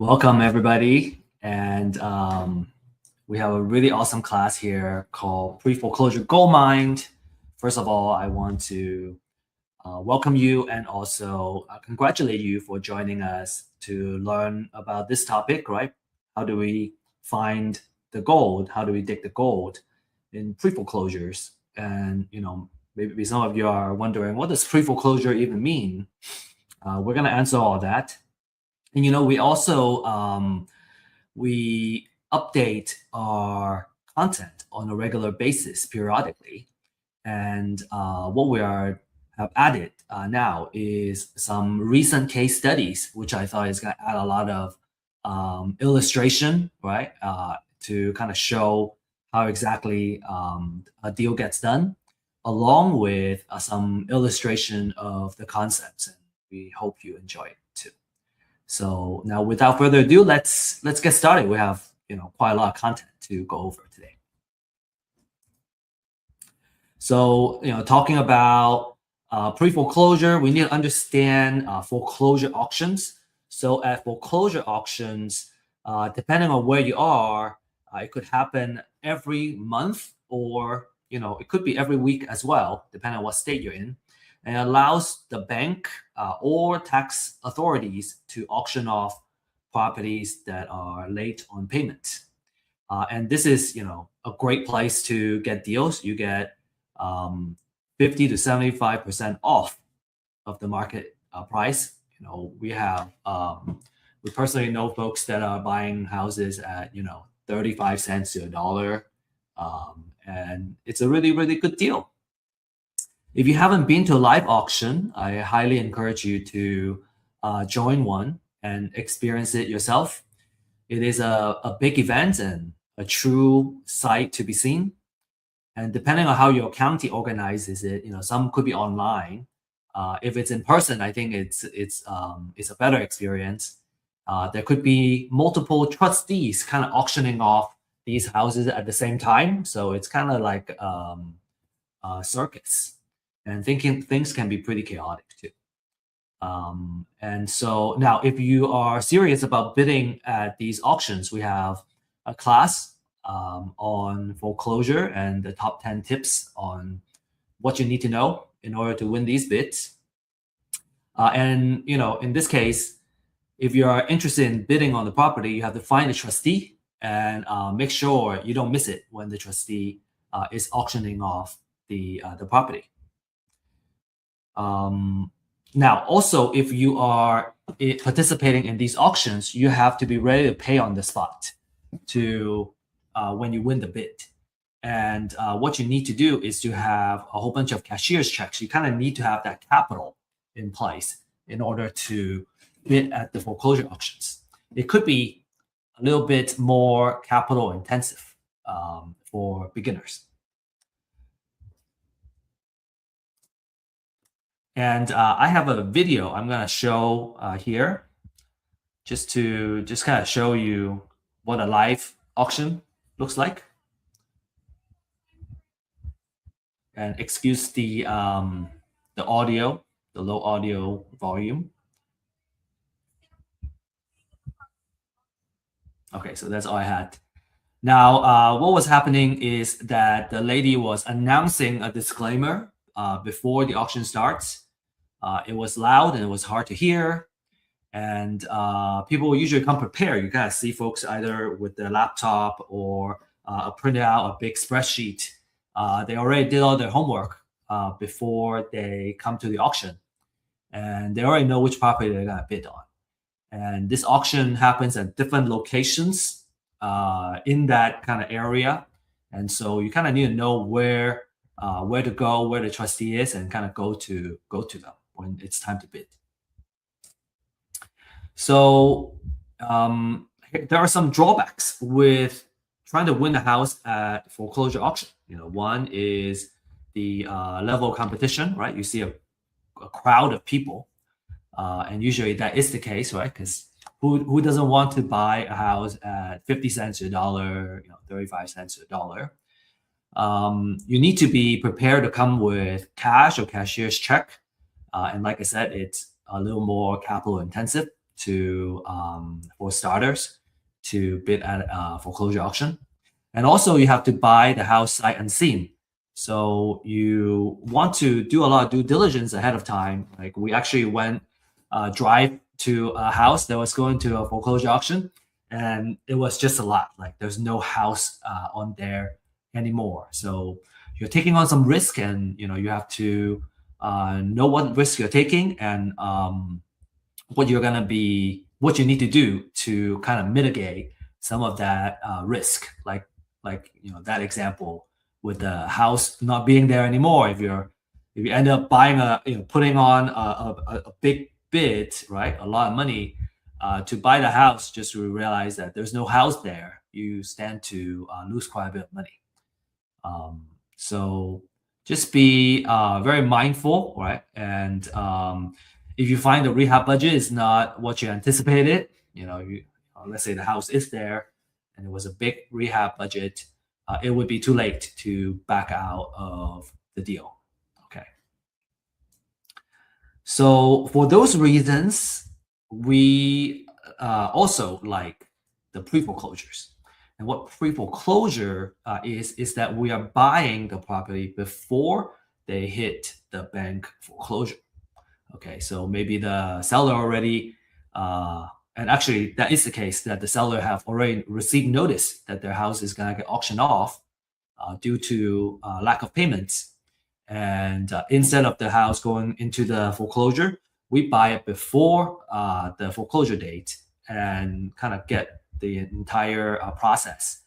Welcome, everybody. And we have a really awesome class here called Preforeclosure Goldmine. First of all, I want to welcome you and also congratulate you for joining us to learn about this topic, right? How do we find the gold? How do we dig the gold in pre-foreclosures? And, maybe some of you are wondering, what does pre-foreclosure even mean? We're going to answer all that. And we also we update our content on a regular basis periodically. And what we have added now is some recent case studies, which I thought is going to add a lot of illustration, right, to kind of show how exactly a deal gets done, along with some illustration of the concepts. And we hope you enjoy it too. So now, without further ado, let's get started. We have quite a lot of content to go over today. So talking about pre-foreclosure, we need to understand foreclosure auctions. So at foreclosure auctions, depending on where you are, it could happen every month, or it could be every week as well, depending on what state you're in. And it allows the bank or tax authorities to auction off properties that are late on payment. And this is, a great place to get deals. You get 50 to 75% off of the market price. We personally know folks that are buying houses at 35 cents to $1, and it's a really, really good deal. If you haven't been to a live auction, I highly encourage you to join one and experience it yourself. It is a big event and a true sight to be seen. And depending on how your county organizes it, some could be online. If it's in person, I think it's a better experience. There could be multiple trustees kind of auctioning off these houses at the same time, so it's kind of like a circus. And things can be pretty chaotic too. And so now, if you are serious about bidding at these auctions, we have a class on foreclosure and the top 10 tips on what you need to know in order to win these bids. And in this case, if you are interested in bidding on the property, you have to find a trustee and make sure you don't miss it when the trustee is auctioning off the property. Now, also, if you are participating in these auctions, you have to be ready to pay on the spot to when you win the bid. And what you need to do is to have a whole bunch of cashier's checks. You kind of need to have that capital in place in order to bid at the foreclosure auctions. It could be a little bit more capital intensive for beginners. And I have a video I'm going to show here just kind of show you what a live auction looks like. And excuse the audio, the low audio volume. Okay, so that's all I had. Now, what was happening is that the lady was announcing a disclaimer before the auction starts. It was loud and it was hard to hear. And people will usually come prepared. You kind of see folks either with their laptop or print out a big spreadsheet. They already did all their homework before they come to the auction. And they already know which property they're going to bid on. And this auction happens at different locations in that kind of area. And so you kind of need to know where to go, where the trustee is, and kind of go to them when it's time to bid. So there are some drawbacks with trying to win a house at foreclosure auction. One is the level of competition, right? You see a crowd of people, and usually that is the case, right? Because who doesn't want to buy a house at 50 cents to $1, 35 cents to $1? You need to be prepared to come with cash or cashier's check. And like I said, it's a little more capital intensive. to for starters to bid at a foreclosure auction. And also you have to buy the house sight unseen. So you want to do a lot of due diligence ahead of time. Like we actually went drive to a house that was going to a foreclosure auction, and it was just a lot. Like there's no house on there anymore. So you're taking on some risk, and you have to know what risk you're taking, and what you need to do to kind of mitigate some of that risk. Like that example with the house not being there anymore. If you end up buying putting on a big bid, right, a lot of money to buy the house, just to realize that there's no house there, you stand to lose quite a bit of money. So just be very mindful, right? And if you find the rehab budget is not what you anticipated, let's say the house is there and it was a big rehab budget, it would be too late to back out of the deal. Okay. So for those reasons, we also like the pre-foreclosures. And what pre-foreclosure is that we are buying the property before they hit the bank foreclosure. Okay, so maybe the seller already, and actually that is the case, that the seller have already received notice that their house is gonna get auctioned off due to lack of payments. And instead of the house going into the foreclosure, we buy it before the foreclosure date and kind of get the entire process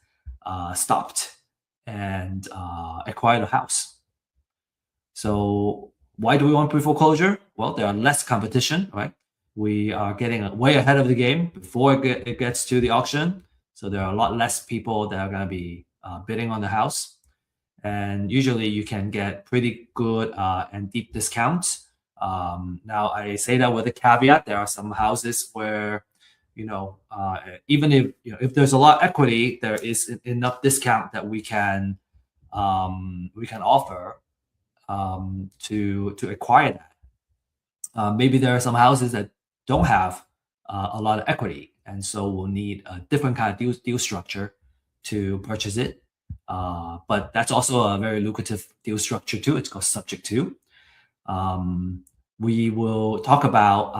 stopped and acquire the house. So why do we want pre-foreclosure? Well, there are less competition, right? We are getting way ahead of the game before it gets to the auction. So there are a lot less people that are going to be bidding on the house. And usually you can get pretty good and deep discounts. Now I say that with a caveat. There are some houses where, even if there's a lot of equity, there is enough discount that we can offer to acquire that. Maybe there are some houses that don't have a lot of equity, and so we'll need a different kind of deal structure to purchase it. But that's also a very lucrative deal structure too. It's called subject to. We will talk about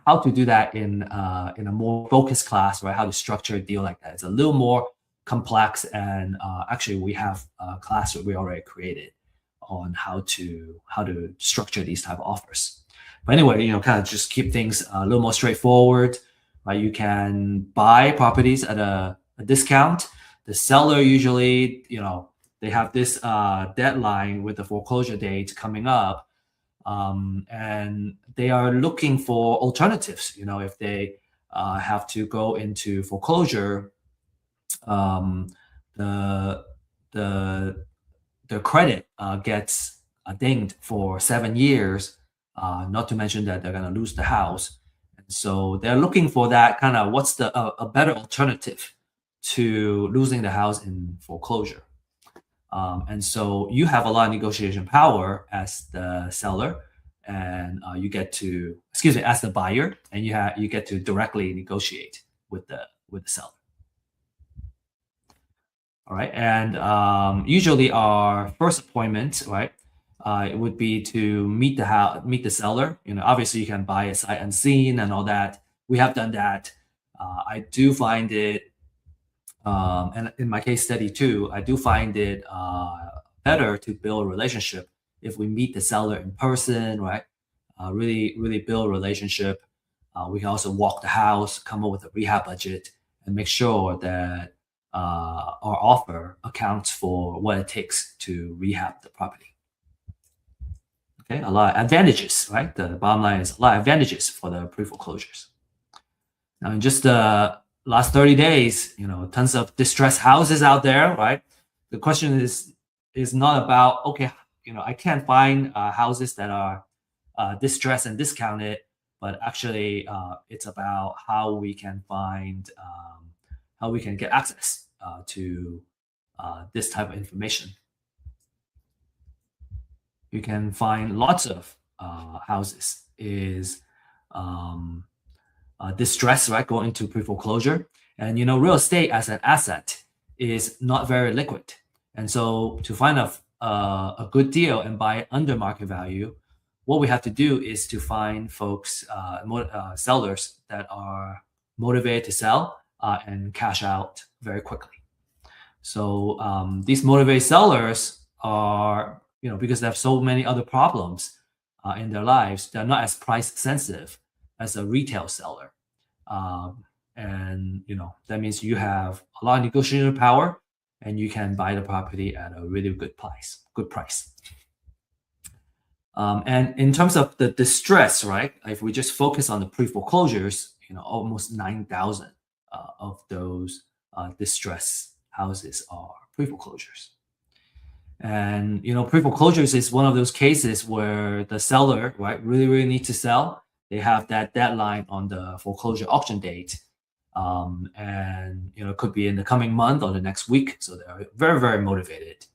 how to do that in a more focused class, right? How to structure a deal like that. It's a little more complex, and actually we have a class that we already created on how to structure these type of offers. But anyway, kind of just keep things a little more straightforward, right? You can buy properties at a discount. The seller usually, they have this deadline with the foreclosure date coming up, and they are looking for alternatives. If they have to go into foreclosure, the credit gets dinged for 7 years. Not to mention that they're going to lose the house, and so they're looking for that kind of what's a better alternative to losing the house in foreclosure. And so you have a lot of negotiation power as the seller, and you get to, as the buyer, and you get to directly negotiate with the seller. All right, and usually our first appointment, right, it would be to meet the seller. Obviously you can buy a sight unseen and all that. We have done that. I do find it, and in my case study too, I do find it better to build a relationship if we meet the seller in person, right? Really build a relationship. We can also walk the house, come up with a rehab budget, and make sure that our offer accounts for what it takes to rehab the property. Okay, a lot of advantages, right? The bottom line is a lot of advantages for the pre-foreclosures. Now, in just the last 30 days, tons of distressed houses out there, right? The question is not about, okay, I can't find houses that are distressed and discounted, but actually it's about how we can find, how we can get access to this type of information. You can find lots of houses distress, right, going into pre-foreclosure. And real estate as an asset is not very liquid. And so to find a good deal and buy under market value, what we have to do is to find folks, sellers that are motivated to sell and cash out very quickly. So these motivated sellers are, because they have so many other problems in their lives, they're not as price sensitive as a retail seller. And that means you have a lot of negotiation power and you can buy the property at a really good price. And in terms of the distress, right? If we just focus on the pre-foreclosures, almost 9,000 of those distress houses are pre-foreclosures. And pre-foreclosures is one of those cases where the seller, right, really needs to sell. They have that deadline on the foreclosure auction date, and it could be in the coming month or the next week. So they're very motivated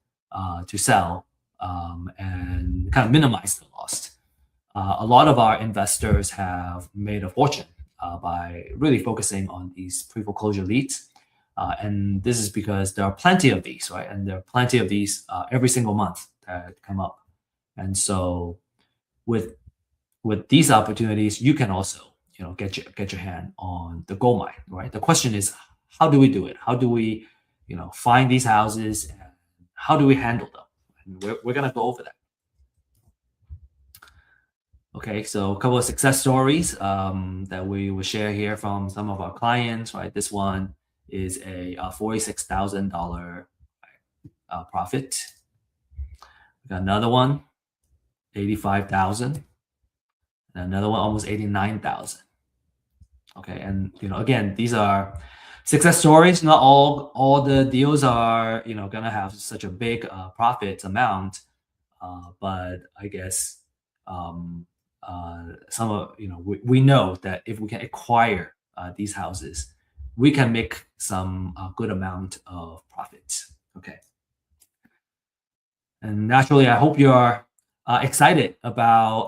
to sell and kind of minimize the loss. A lot of our investors have made a fortune by really focusing on these pre-foreclosure leads. And this is because there are plenty of these, right? And there are plenty of these every single month that come up. And so with these opportunities, you can also, get your hand on the gold mine, right? The question is, how do we do it? How do we, find these houses and how do we handle them? And we're going to go over that. Okay, so a couple of success stories that we will share here from some of our clients, right? This one is a $46,000 profit. We got another one, 85,000, and another one almost 89,000. Okay, and again, these are success stories. Not all the deals are gonna have such a big profit amount, but I guess some of we know that if we can acquire these houses, we can make some good amount of profits. Okay, and naturally, I hope you are excited about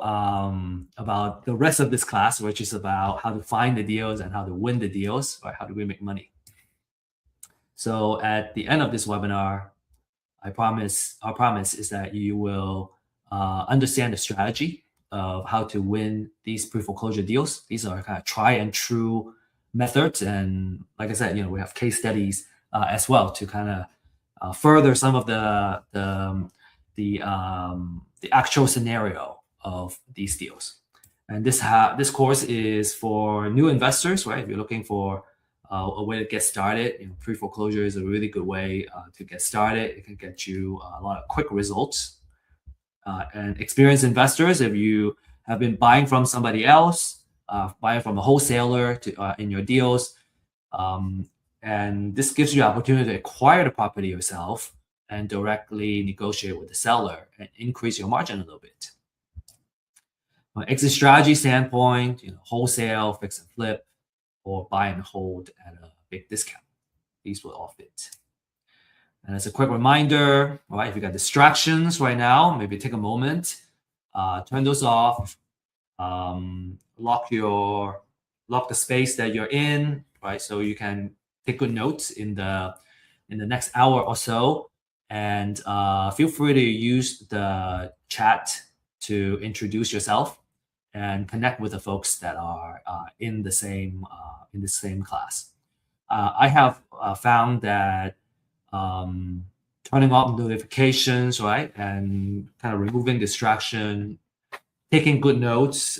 the rest of this class, which is about how to find the deals and how to win the deals, right? How do we make money? So at the end of this webinar, our promise is that you will understand the strategy of how to win these pre-foreclosure deals. These are kind of try and true methods, and like I said, we have case studies as well to kind of further some of the actual scenario of these deals. And this course is for new investors, right? If you're looking for a way to get started, pre-foreclosure is a really good way to get started. It can get you a lot of quick results. And experienced investors, if you have been buying from somebody else, buying from a wholesaler in your deals, and this gives you the opportunity to acquire the property yourself and directly negotiate with the seller and increase your margin a little bit. From an exit strategy standpoint, wholesale, fix and flip, or buy and hold at a big discount. These will all fit. And as a quick reminder, right, if you got distractions right now, maybe take a moment, turn those off, lock the space that you're in, right? So you can take good notes in the next hour or so. And feel free to use the chat to introduce yourself and connect with the folks that are in the same class. I have found that turning off notifications, right, and kind of removing distraction, taking good notes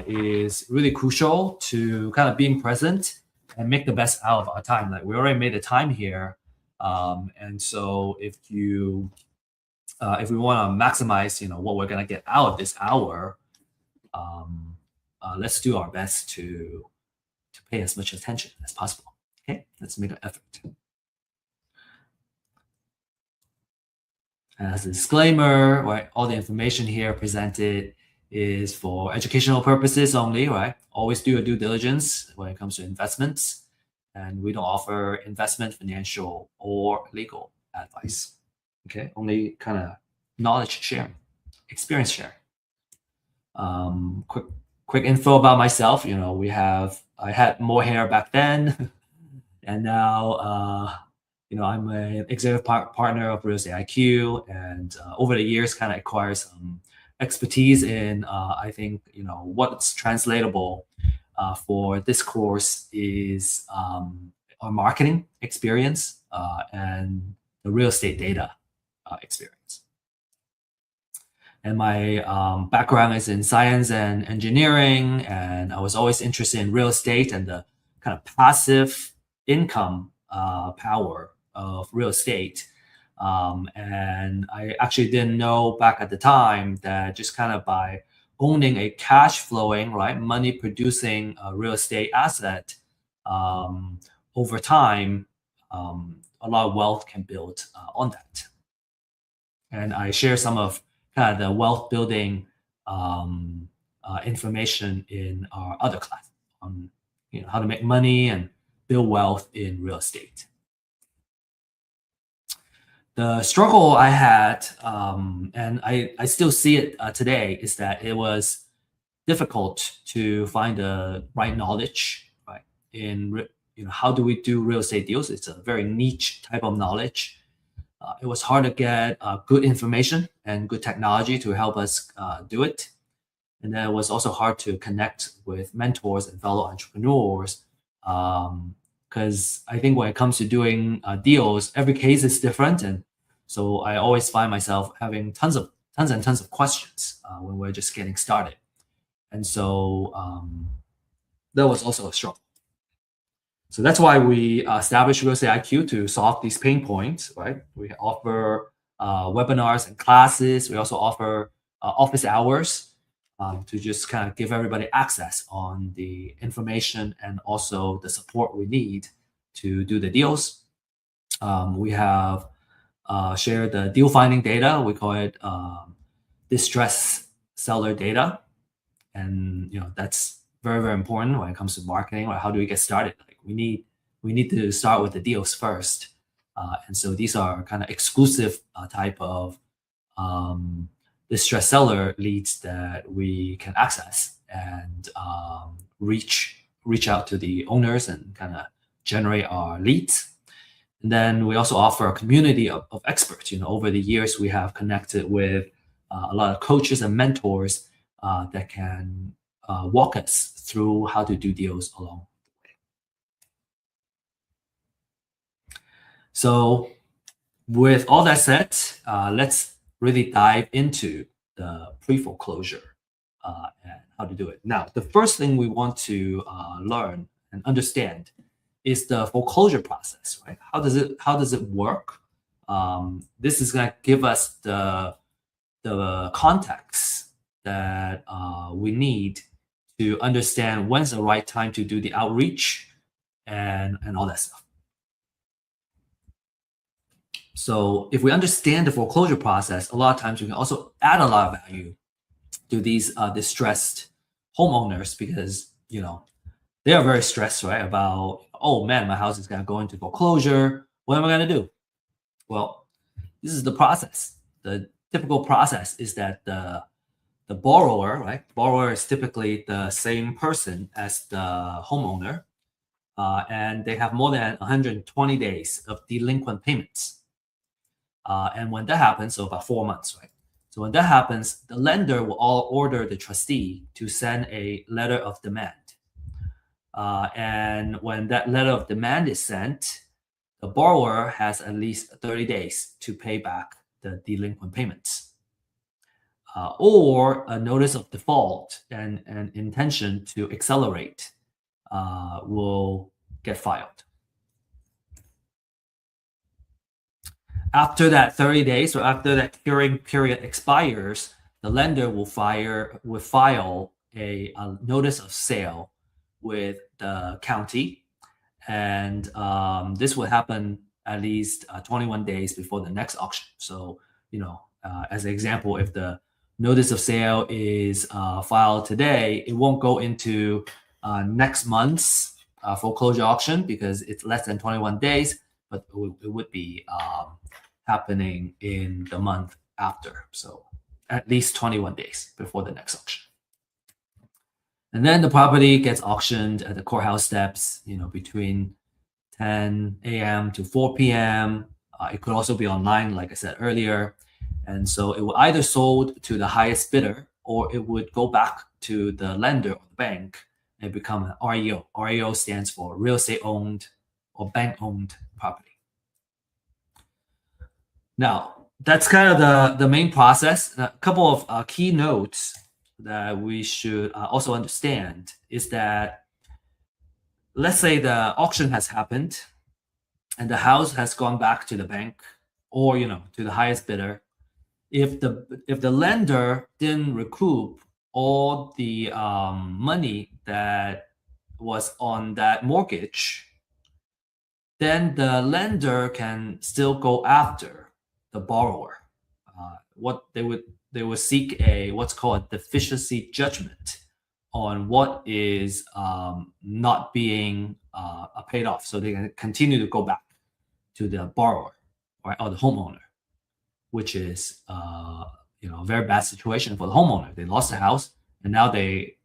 is really crucial to kind of being present and make the best out of our time. Like we already made the time here. And so if we want to maximize, what we're going to get out of this hour, let's do our best to pay as much attention as possible. Okay, let's make an effort. As a disclaimer, right, all the information here presented is for educational purposes only, right? Always do your due diligence when it comes to investments. And we don't offer investment, financial, or legal advice. Okay, only kind of knowledge sharing, experience sharing. Quick quick info about myself. I had more hair back then, and now, I'm an executive partner of Real Estate IQ, and over the years, kind of acquired some expertise in, I think, what's translatable for this course is our marketing experience and the real estate data experience. And my background is in science and engineering, and I was always interested in real estate and the kind of passive income power of real estate. And I actually didn't know back at the time that just kind of by owning a cash flowing, right, money producing real estate asset, over time, a lot of wealth can build on that. And I share some of kind of the wealth building information in our other class on how to make money and build wealth in real estate. The struggle I had, and I still see it today, is that it was difficult to find the right knowledge, right? How do we do real estate deals? It's a very niche type of knowledge. It was hard to get good information and good technology to help us do it. And then it was also hard to connect with mentors and fellow entrepreneurs, because I think when it comes to doing deals, every case is different. And so I always find myself having tons and tons of questions when we're just getting started. And so that was also a struggle. So that's why we established Real Estate IQ to solve these pain points, right? We offer webinars and classes. We also offer office hours to just kind of give everybody access on the information and also the support we need to do the deals. We have shared the deal finding data. We call it distress seller data. And that's very, very important when it comes to marketing. Or how do we get started? Like we need to start with the deals first. And so these are kind of exclusive type of distressed seller leads that we can access and reach out to the owners and kind of generate our leads. And then we also offer a community of experts. Over the years, we have connected with a lot of coaches and mentors that can walk us through how to do deals along the way. So with all that said, let's really dive into the pre-foreclosure and how to do it. Now, the first thing we want to learn and understand is the foreclosure process, right? How does it work? This is going to give us the context that we need to understand when's the right time to do the outreach and all that stuff. So if we understand the foreclosure process, a lot of times we can also add a lot of value to these distressed homeowners, because they are very stressed, right? About, oh man, my house is going to go into foreclosure. What am I going to do? Well, this is the process. The typical process is that the borrower, right? Borrower is typically the same person as the homeowner, and they have more than 120 days of delinquent payments. And when that happens, so about 4 months, right? So when that happens, the lender will all order the trustee to send a letter of demand. And when that letter of demand is sent, the borrower has at least 30 days to pay back the delinquent payments. Or a notice of default and an intention to accelerate will get filed. After that 30 days, or after that curing period expires, the lender will file a notice of sale with the county, and this will happen at least 21 days before the next auction. So, as an example, if the notice of sale is filed today, it won't go into next month's foreclosure auction because it's less than 21 days, but it would be happening in the month after. So at least 21 days before the next auction. And then the property gets auctioned at the courthouse steps, between 10 a.m. to 4 p.m. It could also be online, like I said earlier. And so it will either sold to the highest bidder, or it would go back to the lender or the bank and become an REO. REO stands for real estate owned or bank owned property. Now, that's kind of the main process. A couple of key notes that we should also understand is that, let's say the auction has happened and the house has gone back to the bank or to the highest bidder. If the lender didn't recoup all the money that was on that mortgage, then the lender can still go after the borrower. What they would seek what's called a deficiency judgment on what is not being paid off, so they can continue to go back to the borrower, right, or the homeowner, which is a very bad situation for the homeowner. They lost the house, and now they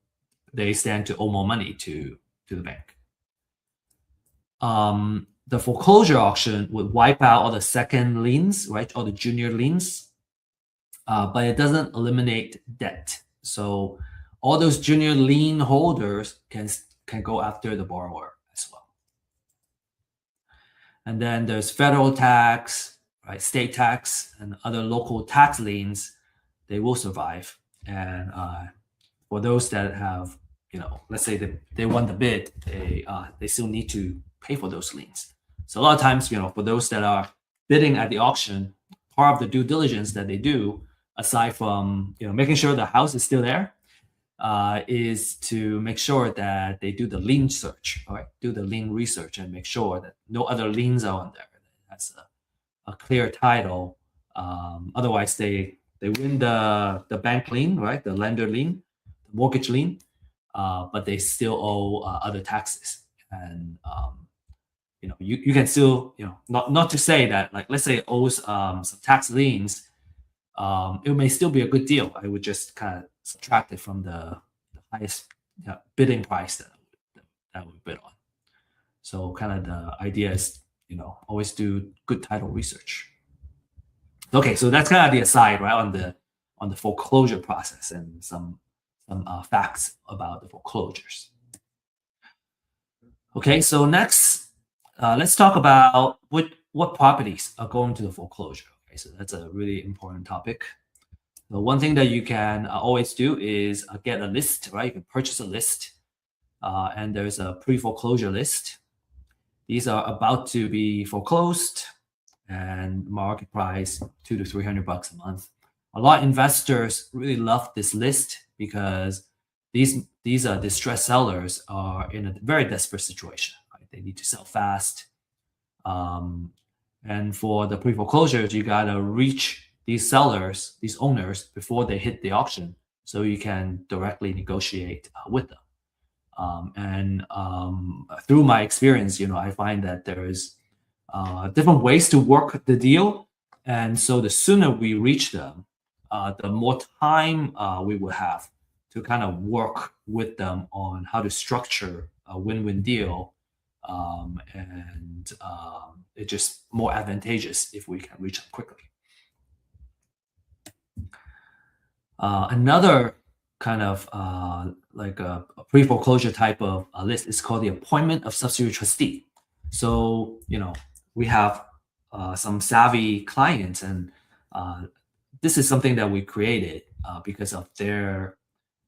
stand to owe more money to the bank. The foreclosure auction would wipe out all the second liens, right, all the junior liens, but it doesn't eliminate debt. So all those junior lien holders can go after the borrower as well. And then there's federal tax, right, state tax, and other local tax liens. They will survive. And for those that have, let's say they won the bid, they still need to pay for those liens. So a lot of times, for those that are bidding at the auction, part of the due diligence that they do, aside from making sure the house is still there, is to make sure that they do the lien search, right? Do the lien research and make sure that no other liens are on there. That's a clear title. Otherwise, they win the bank lien, right? The lender lien, the mortgage lien, but they still owe other taxes. And you can still, not to say that, like, let's say it owes some tax liens, it may still be a good deal. I would just kind of subtract it from the highest bidding price that we bid on. So kind of the idea is, always do good title research. Okay, so that's kind of the aside, right, on the foreclosure process and some facts about the foreclosures. Okay, so next, let's talk about what properties are going to the foreclosure. Okay, so that's a really important topic. The one thing that you can always do is get a list, right? You can purchase a list, and there's a pre-foreclosure list. These are about to be foreclosed, and market price $200 to $300 a month. A lot of investors really love this list because these distressed sellers are in a very desperate situation. Right? They need to sell fast, and for the pre-foreclosures, you gotta reach these sellers, these owners, before they hit the auction, so you can directly negotiate with them. Through my experience, I find that there is different ways to work the deal, and so the sooner we reach them, the more time we will have to kind of work with them on how to structure a win-win deal, and it's just more advantageous if we can reach them quickly. Another kind of like a pre-foreclosure type of list is called the appointment of substitute trustee. So, we have some savvy clients, and this is something that we created because of their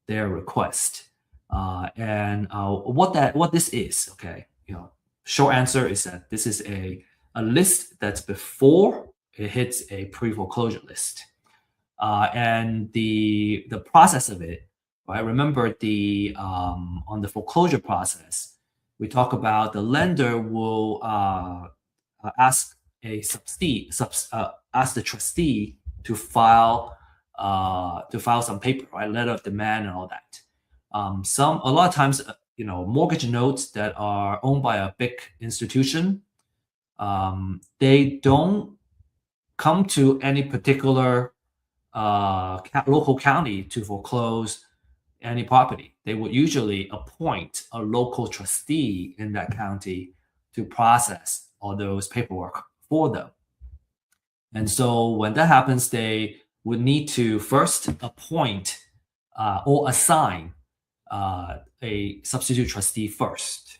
request. What this is, okay, short answer is that this is a list that's before it hits a pre-foreclosure list. And the process of it, right? Remember on the foreclosure process, we talk about the lender will ask the trustee to file some paper, right? Letter of demand and all that. A lot of times, mortgage notes that are owned by a big institution, they don't come to any particular local county to foreclose any property. they would usually appoint a local trustee in that county to process all those paperwork for them. And so when that happens, they would need to first appoint or assign a substitute trustee first.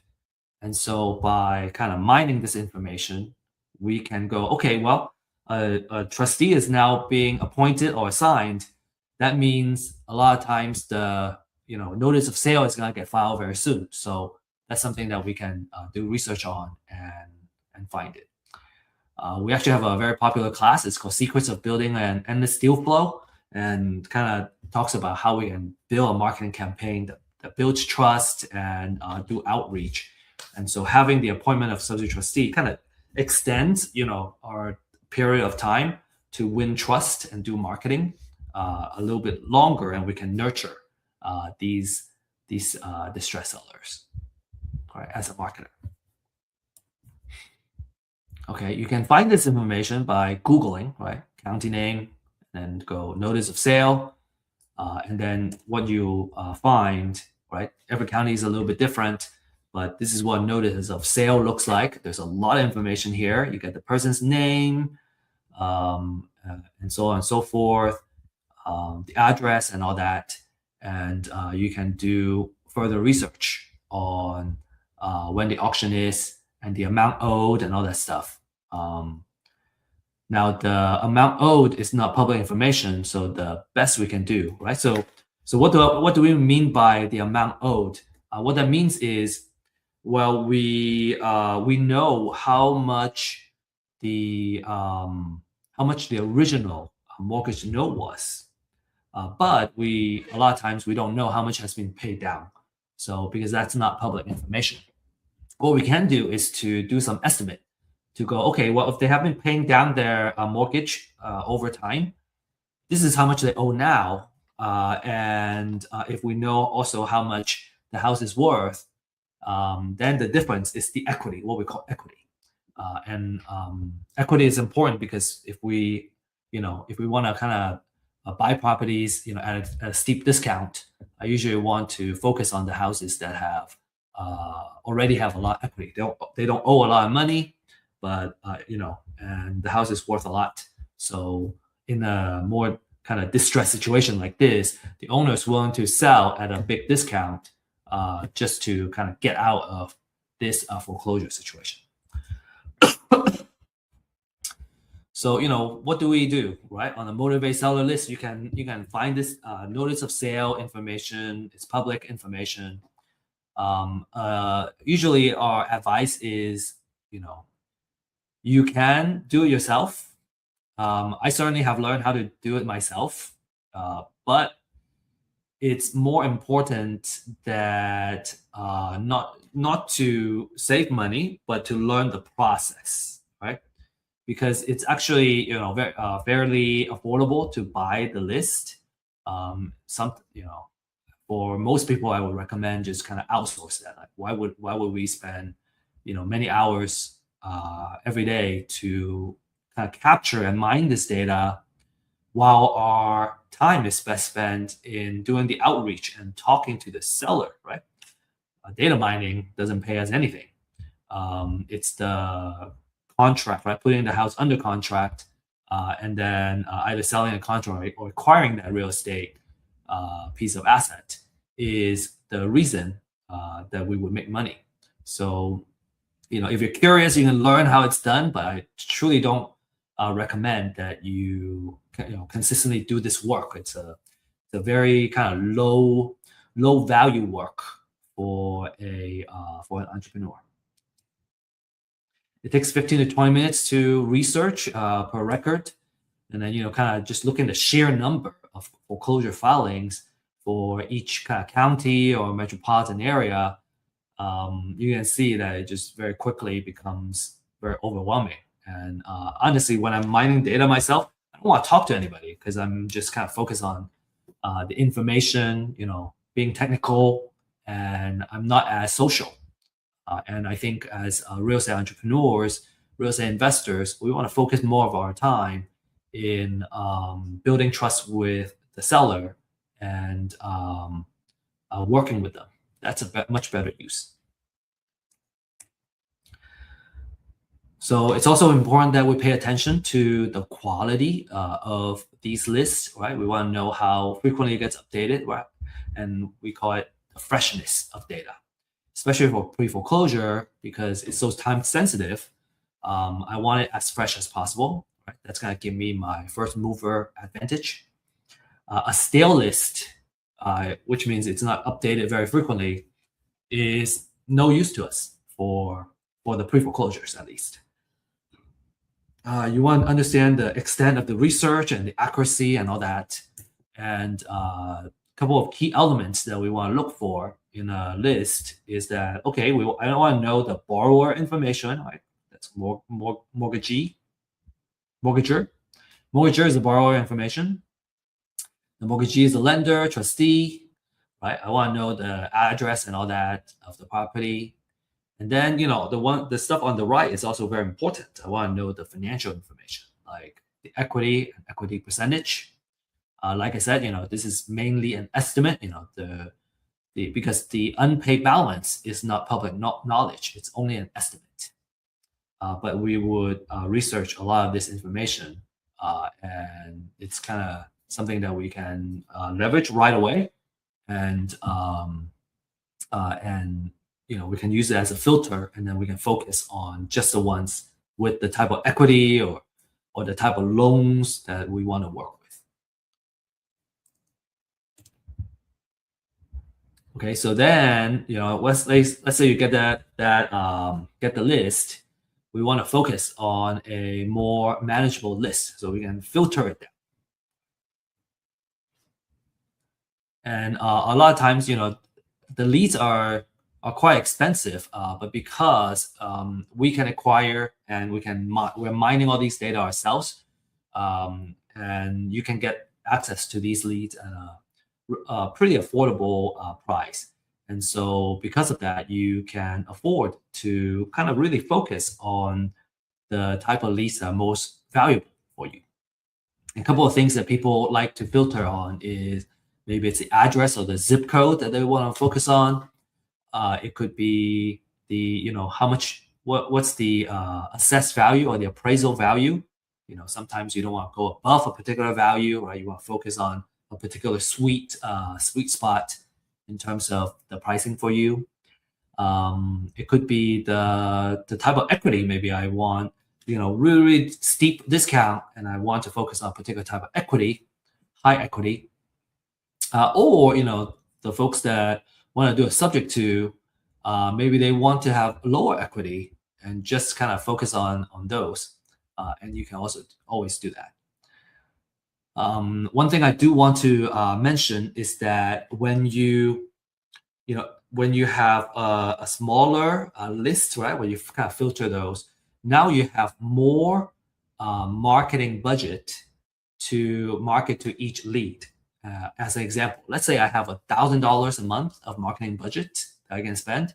And so by kind of mining this information, we can go, okay, well, a trustee is now being appointed or assigned. That means a lot of times the notice of sale is going to get filed very soon. So that's something that we can do research on and find it. We actually have a very popular class. It's called Secrets of Building an Endless Deal Flow, and kind of talks about how we can build a marketing campaign that builds trust and do outreach. And so having the appointment of substitute trustee kind of extends, our period of time to win trust and do marketing a little bit longer, and we can nurture these distress sellers, right, as a marketer. Okay, you can find this information by Googling, right, county name, and go notice of sale, and then what you find, right, every county is a little bit different, but this is what notice of sale looks like. There's a lot of information here. You get the person's name, and so on and so forth, the address and all that, and you can do further research on when the auction is and the amount owed and all that stuff. Now the amount owed is not public information, so the best we can do, right? So what do we mean by the amount owed? What that means is, well, we know how much the original mortgage note was, but a lot of times we don't know how much has been paid down. So because that's not public information, what we can do is to do some estimate to go, okay, well, if they have been paying down their mortgage over time, this is how much they owe now, and if we know also how much the house is worth, then the difference is the equity, what we call equity. And equity is important because if we want to kind of buy properties, at a steep discount, I usually want to focus on the houses that have already have a lot of equity. They don't owe a lot of money, but and the house is worth a lot. So in a more kind of distressed situation like this, the owner is willing to sell at a big discount just to kind of get out of this foreclosure situation. So what do we do, right? On the motivate seller list, you can find this notice of sale information. It's public information. Usually our advice is, you can do it yourself. I certainly have learned how to do it myself, but it's more important that not to save money, but to learn the process, right? Because it's actually fairly affordable to buy the list. For most people, I would recommend just kind of outsource that. Like, why would we spend many hours every day to kind of capture and mine this data, while our time is best spent in doing the outreach and talking to the seller, right? Data mining doesn't pay us anything. It's the contract, right? Putting the house under contract, and then either selling a contract or acquiring that real estate piece of asset is the reason that we would make money. So, if you're curious, you can learn how it's done, but I truly don't recommend that you consistently do this work. It's a very kind of low value work for an entrepreneur. It takes 15 to 20 minutes to research per record, and then kind of just look at the sheer number of foreclosure filings for each kind of county or metropolitan area. You can see that it just very quickly becomes very overwhelming. And honestly, when I'm mining data myself, I don't want to talk to anybody because I'm just kind of focused on the information, being technical, and I'm not as social. And I think as real estate entrepreneurs, real estate investors, we want to focus more of our time in building trust with the seller and working with them. That's a much better use. So it's also important that we pay attention to the quality of these lists, right? We want to know how frequently it gets updated, right? And we call it the freshness of data, especially for pre-foreclosure because it's so time sensitive. I want it as fresh as possible, right? That's going to give me my first mover advantage. A stale list, which means it's not updated very frequently, is no use to us for the pre-foreclosures at least. You want to understand the extent of the research and the accuracy and all that. And a couple of key elements that we want to look for in a list is that, okay, I don't want to know the borrower information, right? That's mortgager. Mortgager is the borrower information. The mortgagee is the lender, trustee, right? I want to know the address and all that of the property. And then, the stuff on the right is also very important. I want to know the financial information, like the equity and equity percentage. Like I said, this is mainly an estimate, because the unpaid balance is not public knowledge. It's only an estimate. But we would research a lot of this information, and it's kind of something that we can leverage right away, and we can use it as a filter, and then we can focus on just the ones with the type of equity or the type of loans that we want to work with. Okay, so then let's say you get get the list. We want to focus on a more manageable list, so we can filter it down. And a lot of times, the leads are quite expensive, but because we can acquire and we're mining all these data ourselves, and you can get access to these leads at a pretty affordable price. And so because of that, you can afford to kind of really focus on the type of leads that are most valuable for you. A couple of things that people like to filter on is maybe it's the address or the zip code that they want to focus on. It could be the, how much, what's the assessed value or the appraisal value. Sometimes you don't want to go above a particular value, right? You want to focus on a particular sweet spot in terms of the pricing for you. It could be the type of equity. Maybe I want, really steep discount, and I want to focus on a particular type of equity, high equity. Or, the folks that want to do a subject to, maybe they want to have lower equity and just kind of focus on those. And you can also always do that. One thing I do want to mention is that when you have a smaller list, right, where you kind of filter those, now you have more marketing budget to market to each lead. As an example, let's say I have $1,000 a month of marketing budget that I can spend.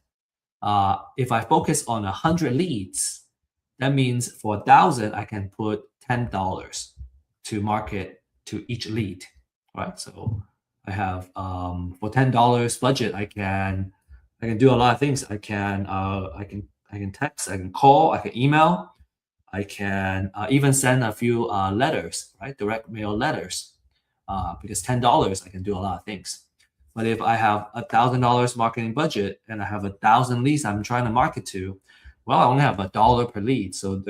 If I focus on 100 leads, that means for 1,000, I can put $10 to market to each lead, right? So I have for $10 budget, I can do a lot of things. I can text, I can call, I can email, I can even send a few letters, right? Direct mail letters. Because $10, I can do a lot of things. But if I have $1,000 marketing budget and I have 1,000 leads I'm trying to market to, well, I only have $1 per lead. So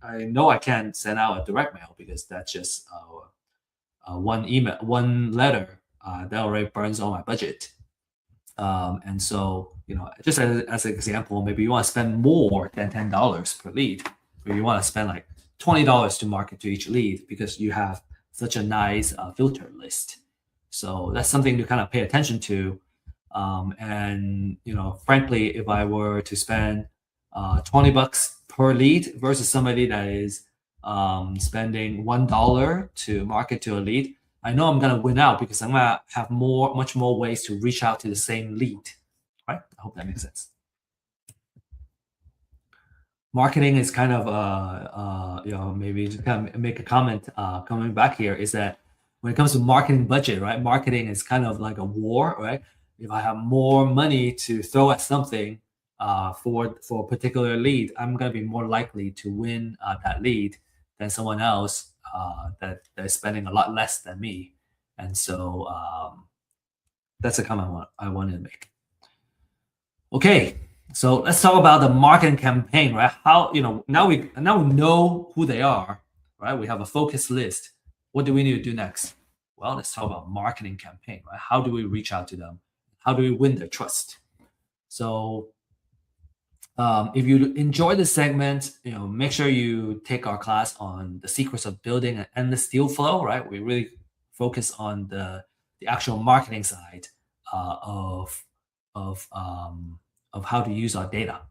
I know I can't send out a direct mail because that's just one letter that already burns all my budget. And so, just as an example, maybe you want to spend more than $10 per lead, or you want to spend like $20 to market to each lead because you have such a nice filter list. So that's something to kind of pay attention to. And frankly, if I were to spend $20 per lead versus somebody that is spending $1 to market to a lead, I know I'm gonna win out because I'm gonna have much more ways to reach out to the same lead. Right? I hope that makes sense. Marketing is kind of, maybe to kind of make a comment coming back here is that when it comes to marketing budget, right? Marketing is kind of like a war, right? if I have more money to throw at something for a particular lead, I'm going to be more likely to win that lead than someone else that is spending a lot less than me. And so that's the comment I wanted to make. Okay, so let's talk about the marketing campaign, right? How, now we know who they are, right? We have a focus list. What do we need to do next? Well, let's talk about marketing campaign, right? How do we reach out to them? How do we win their trust? So if you enjoy this segment, make sure you take our class on the secrets of building an endless deal flow, right? We really focus on the actual marketing side of how to use our data.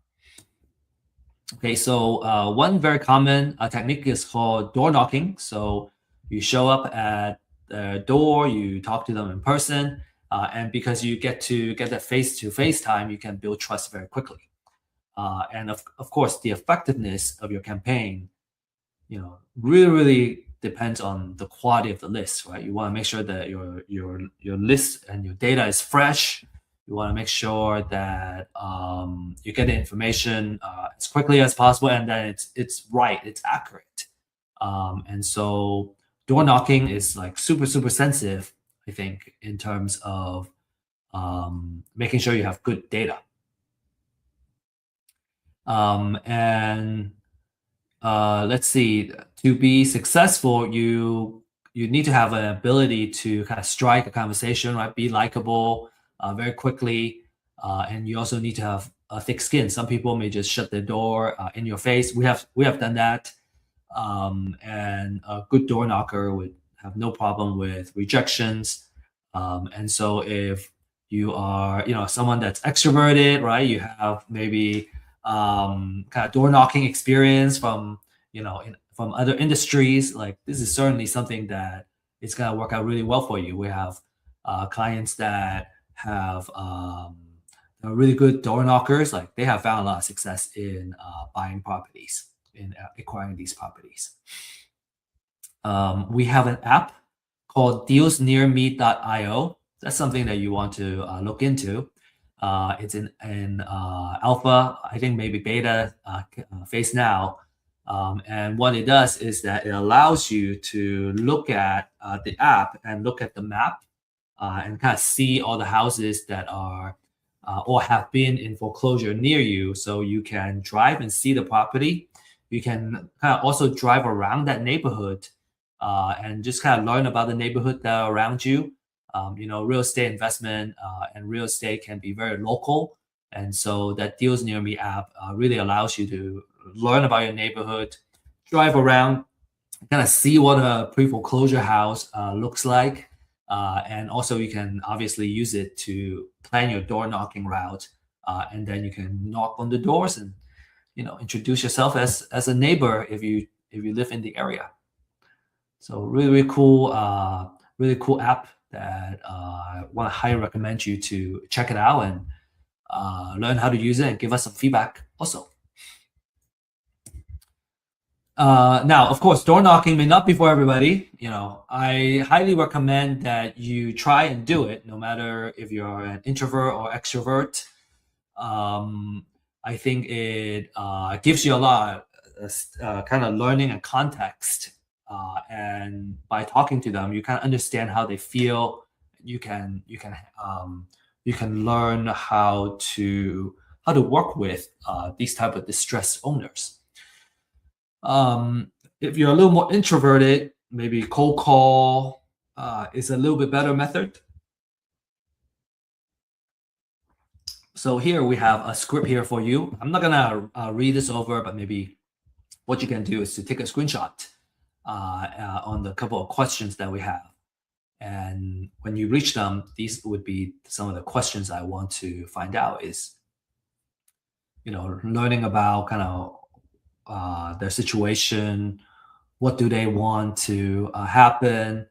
Okay, so one very common technique is called door knocking. So you show up at the door, you talk to them in person, and because you get that face-to-face time, you can build trust very quickly. And of course, the effectiveness of your campaign, really depends on the quality of the list, right? You want to make sure that your list and your data is fresh. You want to make sure that you get the information as quickly as possible, and that it's right, it's accurate. And so door knocking is like super sensitive, I think, in terms of making sure you have good data. And let's see, to be successful, you need to have an ability to kind of strike a conversation, right? Be likable very quickly, and you also need to have a thick skin. Some people may just shut the door in your face. We have done that, and a good door knocker would have no problem with rejections. And so if you are, someone that's extroverted, right? You have maybe kind of door knocking experience from from other industries, like this is certainly something that it's going to work out really well for you. We have clients that have really good door knockers, like they have found a lot of success in buying properties, in acquiring these properties. We have an app called dealsnearme.io. That's something that you want to look into. It's in alpha, I think maybe beta phase now. And what it does is that it allows you to look at the app and look at the map and kind of see all the houses that are or have been in foreclosure near you. So you can drive and see the property. You can kind of also drive around that neighborhood and just kind of learn about the neighborhood that are around you. Real estate investment and real estate can be very local. And so that Deals Near Me app really allows you to learn about your neighborhood, drive around, kind of see what a pre-foreclosure house looks like. And also you can obviously use it to plan your door knocking route. And then you can knock on the doors and, introduce yourself as a neighbor if you live in the area. So really cool app that I want to highly recommend you to check it out and learn how to use it and give us some feedback also. Now, of course, door knocking may not be for everybody. I highly recommend that you try and do it, no matter if you're an introvert or extrovert. I think it gives you a lot of kind of learning and context. And by talking to them, you kind of understand how they feel. You can learn how to work with these type of distressed owners. If you're a little more introverted, maybe cold call is a little bit better method. So here we have a script here for you. I'm not gonna read this over, but maybe what you can do is to take a screenshot on the couple of questions that we have. And when you reach them, these would be some of the questions I want to find out is, learning about kind of their situation, what do they want to happen,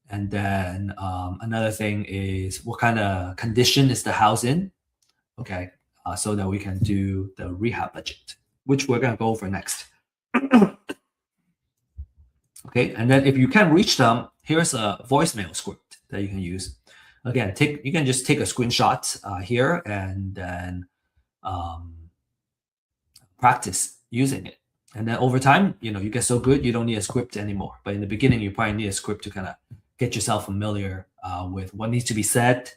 and then another thing is what kind of condition is the house in, okay, so that we can do the rehab budget, which we're going to go over next. Okay, and then if you can reach them, here's a voicemail script that you can use. again, you can just take a screenshot here and then practice using it. And then over time, you get so good, you don't need a script anymore. But in the beginning, you probably need a script to kind of get yourself familiar with what needs to be said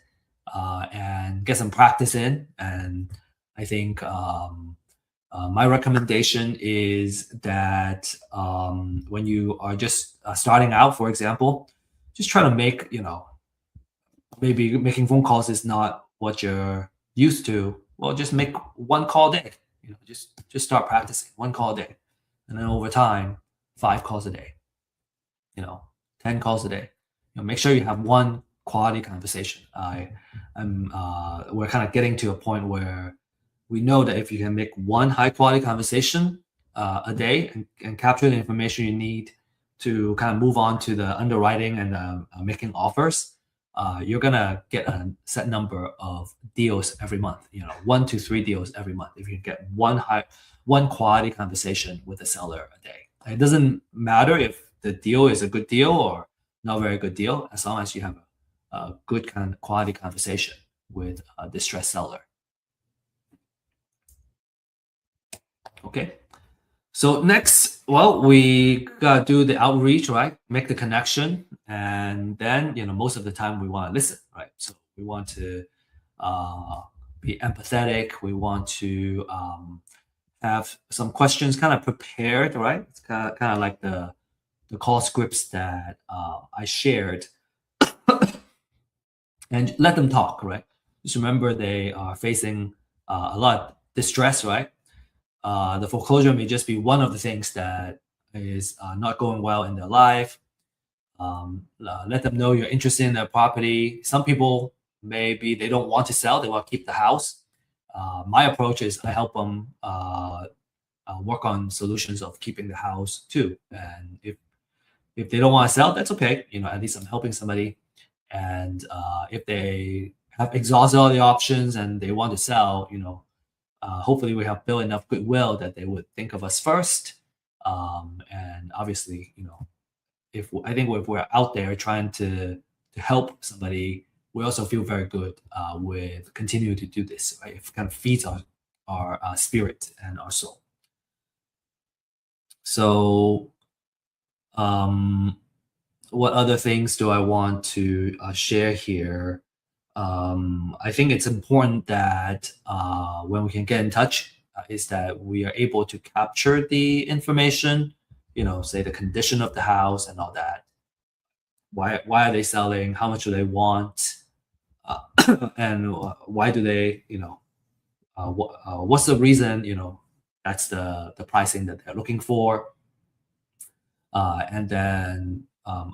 and get some practice in. And I think my recommendation is that when you are just starting out, for example, just try to make, maybe making phone calls is not what you're used to. Well, just make one call a day. Just start practicing one call a day, and then over time, 5 calls a day. 10 calls a day. Make sure you have one quality conversation. We're kind of getting to a point where we know that if you can make one high quality conversation a day and capture the information you need to kind of move on to the underwriting and making offers, you're gonna get a set number of deals every month. 1 to 3 deals every month. If you get one quality conversation with a seller a day, it doesn't matter if the deal is a good deal or not very good deal, as long as you have a good kind of quality conversation with a distressed seller. Okay. So next, well, we gotta do the outreach, right? Make the connection, and then most of the time we want to listen, right? So we want to be empathetic. We want to have some questions kind of prepared, right? It's kind of like the call scripts that I shared, and let them talk, right? Just remember they are facing a lot of distress, right? The foreclosure may just be one of the things that is not going well in their life. Let them know you're interested in their property. Some people, maybe they don't want to sell, they want to keep the house. My approach is I help them work on solutions of keeping the house too. And if they don't want to sell, that's okay. At least I'm helping somebody. And if they have exhausted all the options and they want to sell, hopefully we have built enough goodwill that they would think of us first. And obviously, if we're out there trying to help somebody, we also feel very good with continuing to do this, right? It kind of feeds our spirit and our soul. So what other things do I want to share here? I think it's important that when we can get in touch, is that we are able to capture the information, say the condition of the house and all that. Why are they selling? How much do they want? And why do they, what's the reason, that's the pricing that they're looking for. And then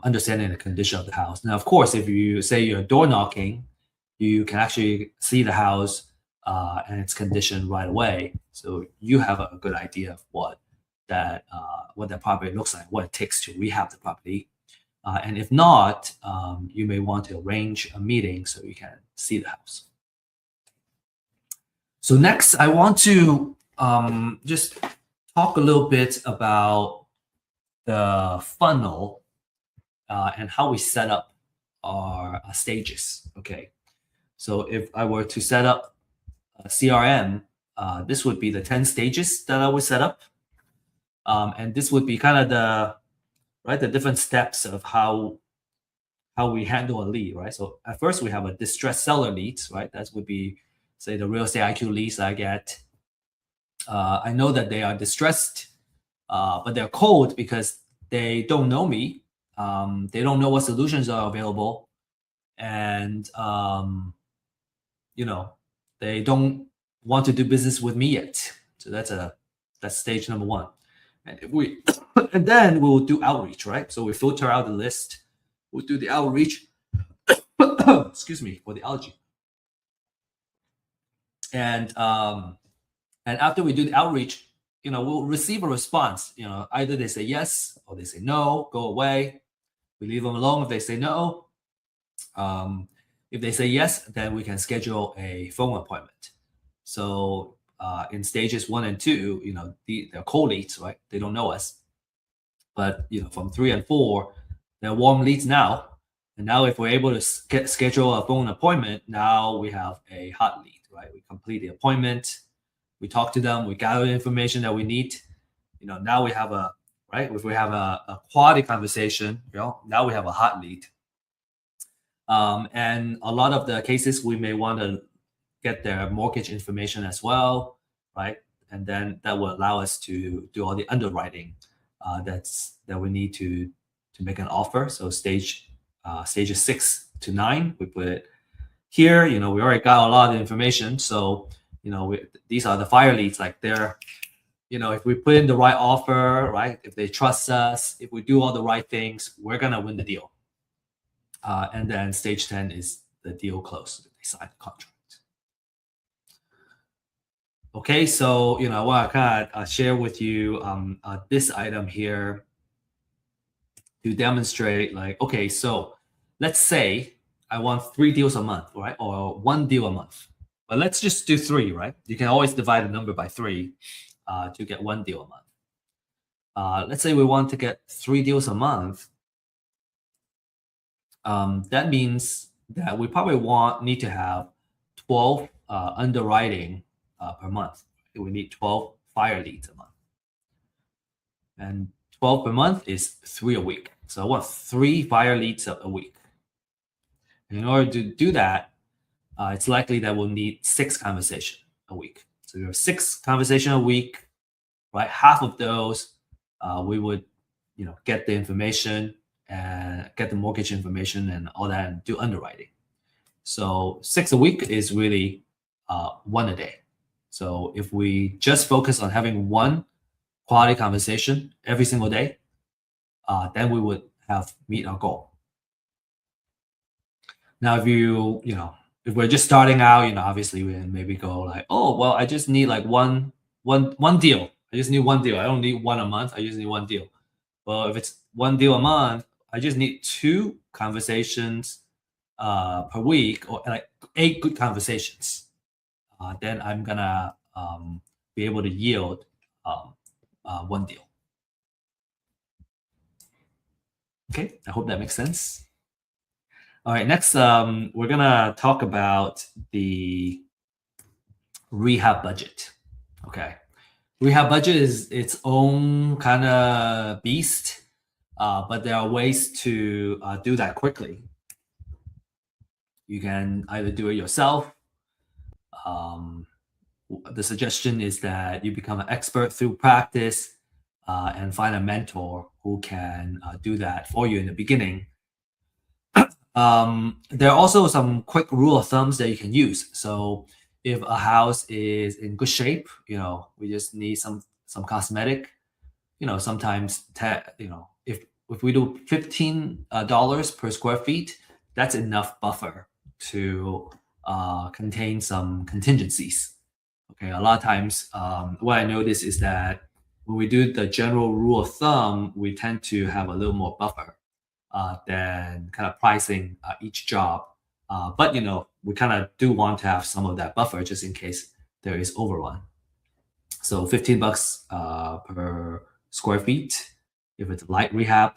understanding the condition of the house. Now, of course, if you say you're door knocking, you can actually see the house and its condition right away. So you have a good idea of what that property looks like, what it takes to rehab the property. And if not, you may want to arrange a meeting so you can see the house. So next, I want to just talk a little bit about the funnel and how we set up our stages. Okay. So if I were to set up a CRM, this would be the 10 stages that I would set up. And this would be kind of the different steps of how we handle a lead, right? So at first we have a distressed seller leads, right? That would be, say, the real estate IQ leads I get. I know that they are distressed, but they're cold because they don't know me. They don't know what solutions are available. And, they don't want to do business with me yet. So that's stage number 1. And then we'll do outreach, right? So we filter out the list. We'll do the outreach. Excuse me for the allergy. And after we do the outreach, we'll receive a response. Either they say yes or they say no, go away. We leave them alone if they say no. If they say yes, then we can schedule a phone appointment. So in stages 1 and 2, they're cold leads, right? They don't know us. But from 3 and 4, they're warm leads now. And now if we're able to schedule a phone appointment, now we have a hot lead, right? We complete the appointment, we talk to them, we gather the information that we need. Now we have right? If we have a quality conversation, now we have a hot lead. And a lot of the cases, we may want to get their mortgage information as well, right? And then that will allow us to do all the underwriting that we need to make an offer. So stages 6 to 9, we put it here. We already got a lot of information. So these are the fire leads. Like they're, if we put in the right offer, right? If they trust us, if we do all the right things, we're gonna win the deal. And then stage 10 is the deal close. They sign the contract. Okay, so I want to kind of share with you this item here to demonstrate, like, okay, so let's say I want 3 deals a month, right? Or 1 deal a month. But let's just do 3, right? You can always divide the number by 3 to get 1 deal a month. Let's say we want to get 3 deals a month. That means that we probably need to have 12 underwriting per month. We need 12 fire leads a month. And 12 per month is 3 a week. So I want 3 fire leads a week. And in order to do that, it's likely that we'll need 6 conversations a week. So we have 6 conversations a week, right? Half of those, we would, get the information and get the mortgage information and all that and do underwriting. So 6 a week is really 1 a day. So if we just focus on having 1 quality conversation every single day, then we would meet our goal. Now, if we're just starting out, obviously we can maybe go like, oh, well, I just need like one deal. I just need 1 deal. I don't need 1 a month. I just need 1 deal. Well, if it's 1 deal a month, I just need 2 conversations per week, or like 8 good conversations. Then I'm gonna be able to yield 1 deal. Okay, I hope that makes sense. All right, next we're gonna talk about the rehab budget. Okay, rehab budget is its own kind of beast, but there are ways to do that quickly. You can either do it yourself. The suggestion is that you become an expert through practice and find a mentor who can do that for you in the beginning. There are also some quick rule of thumbs that you can use. So if a house is in good shape, we just need some cosmetic. Sometimes if we do $15 per square feet, that's enough buffer to contain some contingencies. Okay, a lot of times what I notice is that when we do the general rule of thumb, we tend to have a little more buffer than kind of pricing each job. But we kind of do want to have some of that buffer just in case there is overrun. So $15 per square feet if it's light rehab.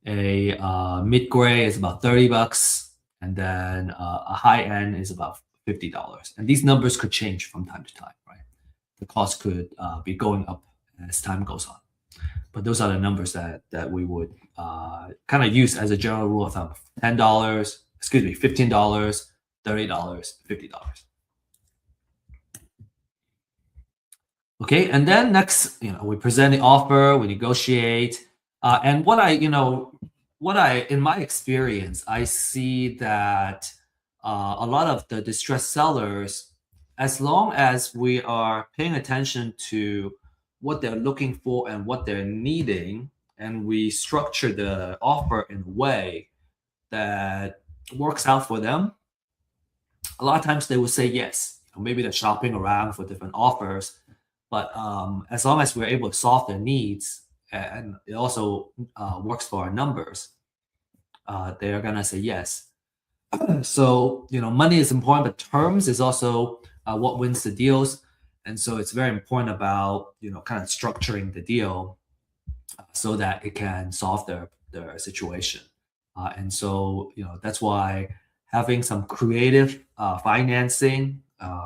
A mid-gray is about $30, and then a high end is about $50. And these numbers could change from time to time, right? The cost could be going up as time goes on. But those are the numbers that we would kind of use as a general rule of thumb. $15, $30, $50. Okay, and then next, we present the offer, we negotiate, and what I, in my experience, I see that a lot of the distressed sellers, as long as we are paying attention to what they're looking for and what they're needing, and we structure the offer in a way that works out for them, a lot of times they will say yes. Maybe they're shopping around for different offers, but as long as we're able to solve their needs and it also works for our numbers, they're gonna say yes. So money is important, but terms is also what wins the deals. And so it's very important about kind of structuring the deal so that it can solve their situation. And so, that's why having some creative financing,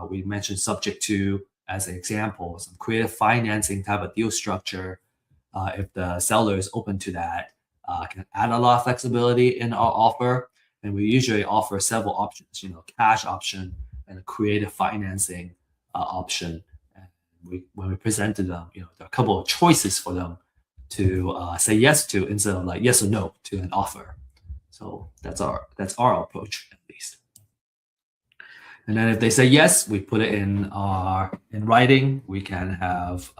we mentioned subject to as an example, some creative financing type of deal structure, if the seller is open to that, can add a lot of flexibility in our offer. And we usually offer several options, cash option and a creative financing option. And when we presented them, there are a couple of choices for them to say yes to instead of like yes or no to an offer. So that's our approach at least. And then if they say yes, we put it in writing. We can have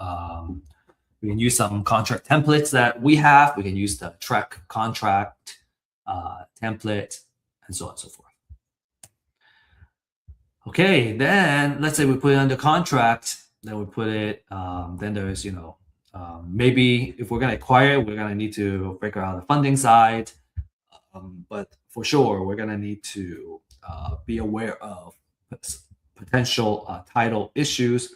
we can use some contract templates that we have. We can use the track contract template and so on and so forth. Okay, then let's say we put it under contract. Then we put it. Then there's maybe if we're gonna acquire, we're gonna need to figure out the funding side. But for sure, we're gonna need to be aware of potential title issues.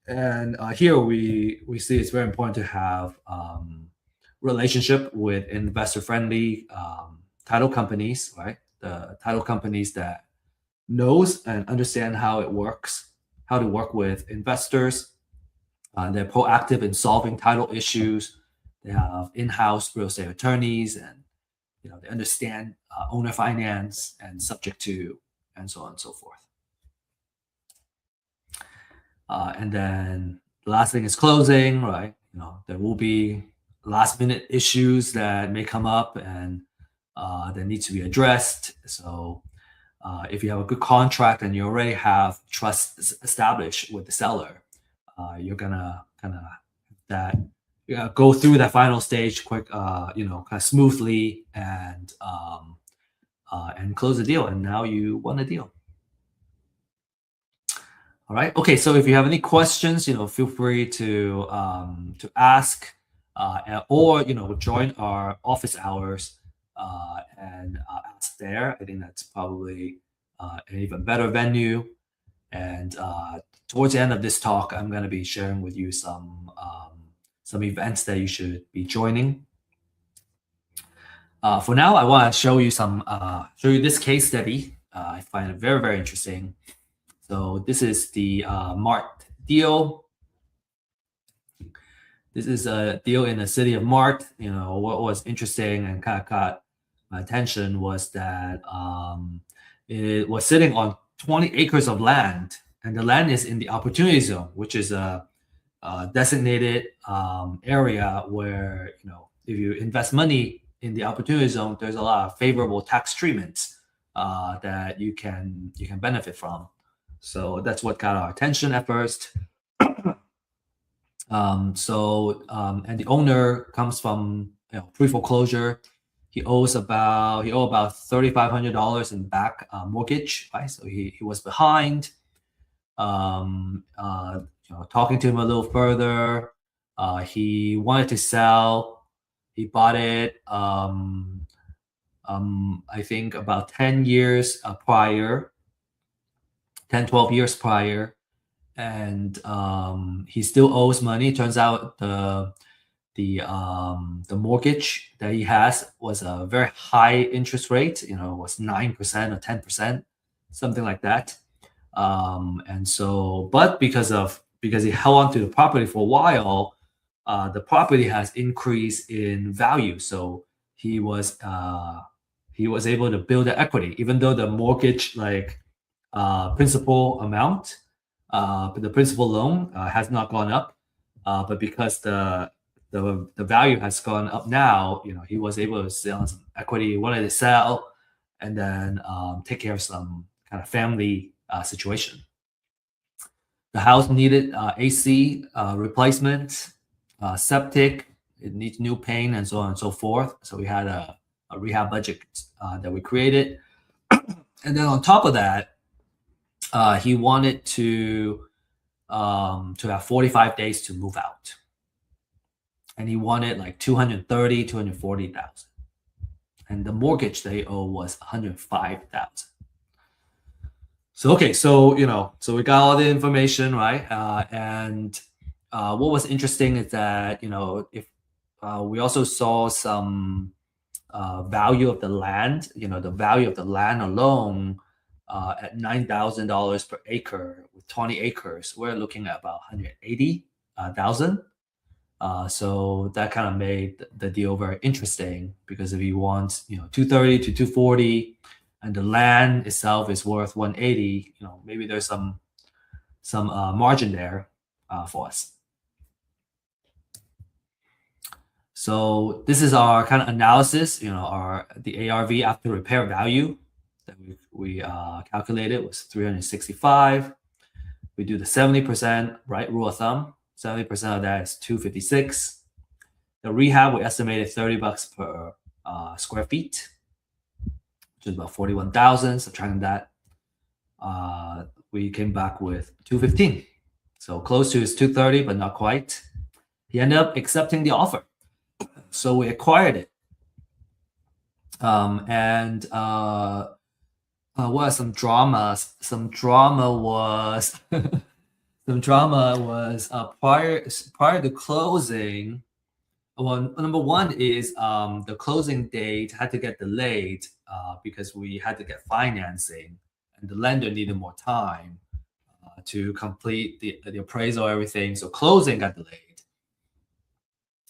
And here we see it's very important to have relationship with investor-friendly title companies, right? The title companies that knows and understand how it works, how to work with investors. They're proactive in solving title issues. They have in-house real estate attorneys, and they understand owner finance and subject to, and so on and so forth. And then the last thing is closing, right? There will be last minute issues that may come up and that need to be addressed. So if you have a good contract and you already have trust established with the seller, you're gonna go through that final stage quick, kind of smoothly and close the deal. And now you won the deal. All right. Okay. So if you have any questions, feel free to ask, or join our office hours and ask there. I think that's probably an even better venue. And towards the end of this talk, I'm going to be sharing with you some events that you should be joining. For now, I want to show you this case study. I find it very, very interesting. So this is the Mart deal. This is a deal in the city of Mart. What was interesting and kind of caught my attention was that it was sitting on 20 acres of land, and the land is in the opportunity zone, which is a designated area where if you invest money in the opportunity zone, there's a lot of favorable tax treatments that you can benefit from. So that's what got our attention at first. And the owner comes from pre-foreclosure. He owes about $3,500 in back mortgage, right? So he was behind. Talking to him a little further, he wanted to sell. He bought it. I think about 10 years prior. 10, 12 years prior, and he still owes money. Turns out the mortgage that he has was a very high interest rate. Was 9% or 10%, something like that. And so, but because he held on to the property for a while, the property has increased in value. So he was able to build the equity, even though the mortgage principal amount, the principal loan has not gone up, but because the value has gone up now, he was able to sell some equity. He wanted to sell and then take care of some kind of family situation. The house needed AC replacement, septic, it needs new paint, and so on and so forth. So we had a rehab budget that we created, and then on top of that, he wanted to have 45 days to move out, and he wanted like 240,000, and the mortgage they owe was 105,000. So okay, so we got all the information, right? And what was interesting is that if we also saw some value of the land, the value of the land alone at $9,000 per acre with 20 acres, we're looking at about 180,000. So that kind of made the deal very interesting, because if you want 230 to 240 and the land itself is worth 180, maybe there's some margin there for us. So this is our kind of analysis. The ARV after repair value that we calculated was 365. We do the 70%, right, rule of thumb. 70% of that is 256. The rehab, we estimated $30 per square feet, which is about 41,000. Subtracting that, we came back with 215. So close to his 230, but not quite. He ended up accepting the offer. So we acquired it. What are some dramas? Some drama was prior to closing. Well, number one is the closing date had to get delayed because we had to get financing, and the lender needed more time to complete the appraisal, everything. So closing got delayed.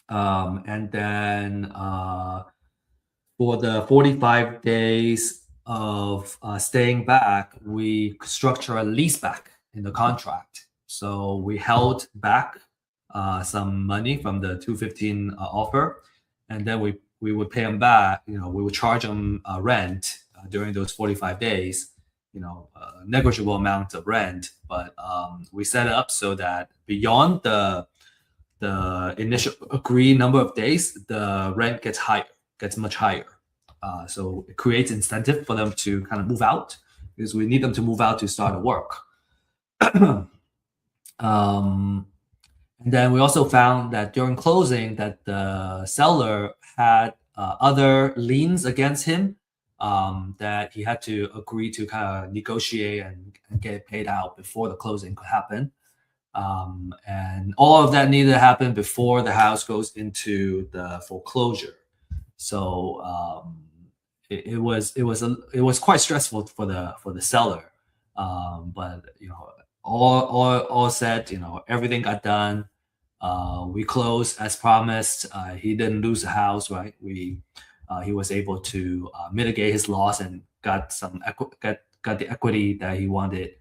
And then for the 45 days of staying back, we structure a lease back in the contract. So we held back some money from the 215 offer, and then we would pay them back. We would charge them rent during those 45 days. A negligible amount of rent, but we set it up so that beyond the initial agreed number of days, the rent gets much higher. So it creates incentive for them to kind of move out, because we need them to move out to start the work. And then we also found that during closing that the seller had other liens against him that he had to agree to kind of negotiate and get paid out before the closing could happen. And all of that needed to happen before the house goes into the foreclosure. So it was quite stressful for the seller. But all said, everything got done. We closed as promised. He didn't lose the house, right? He was able to mitigate his loss and got the equity that he wanted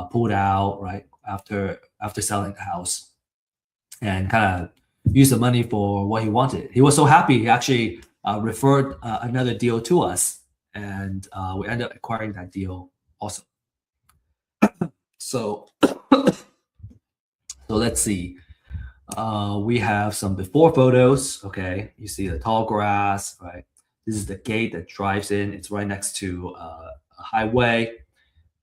pulled out, right, after selling the house, and kind of use the money for what he wanted. He was so happy, he actually referred another deal to us, and we ended up acquiring that deal also. So let's see. We have some before photos. Okay, you see the tall grass, right? This is the gate that drives in. It's right next to a highway.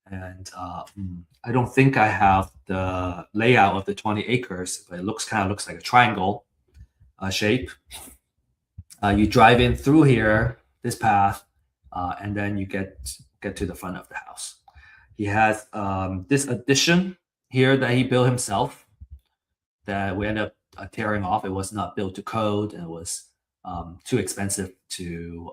And I don't think I have the layout of the 20 acres, but it kind of looks like a triangle shape. You drive in through here, this path, and then you get to the front of the house. He has this addition here that he built himself that we ended up tearing off. It was not built to code, and it was too expensive to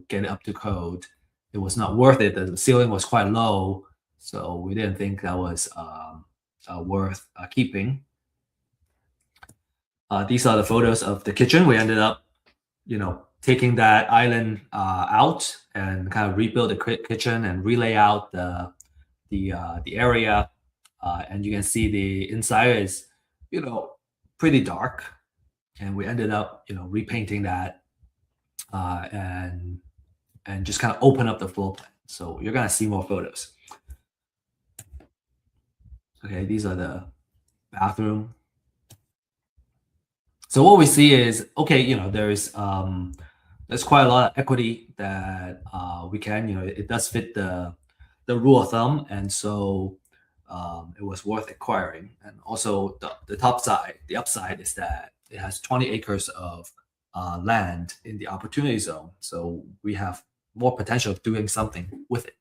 get it up to code. It was not worth it. The ceiling was quite low, so we didn't think that was worth keeping. These are the photos of the kitchen. We ended up, taking that island out and kind of rebuild the kitchen and relay out the area. And you can see the inside is, pretty dark. And we ended up, repainting that and just kind of open up the floor plan. So you're gonna see more photos. Okay, these are the bathroom. So what we see is, okay, there's quite a lot of equity that we can, it does fit the rule of thumb, and so it was worth acquiring. And also the upside is that it has 20 acres of land in the opportunity zone, so we have more potential of doing something with it.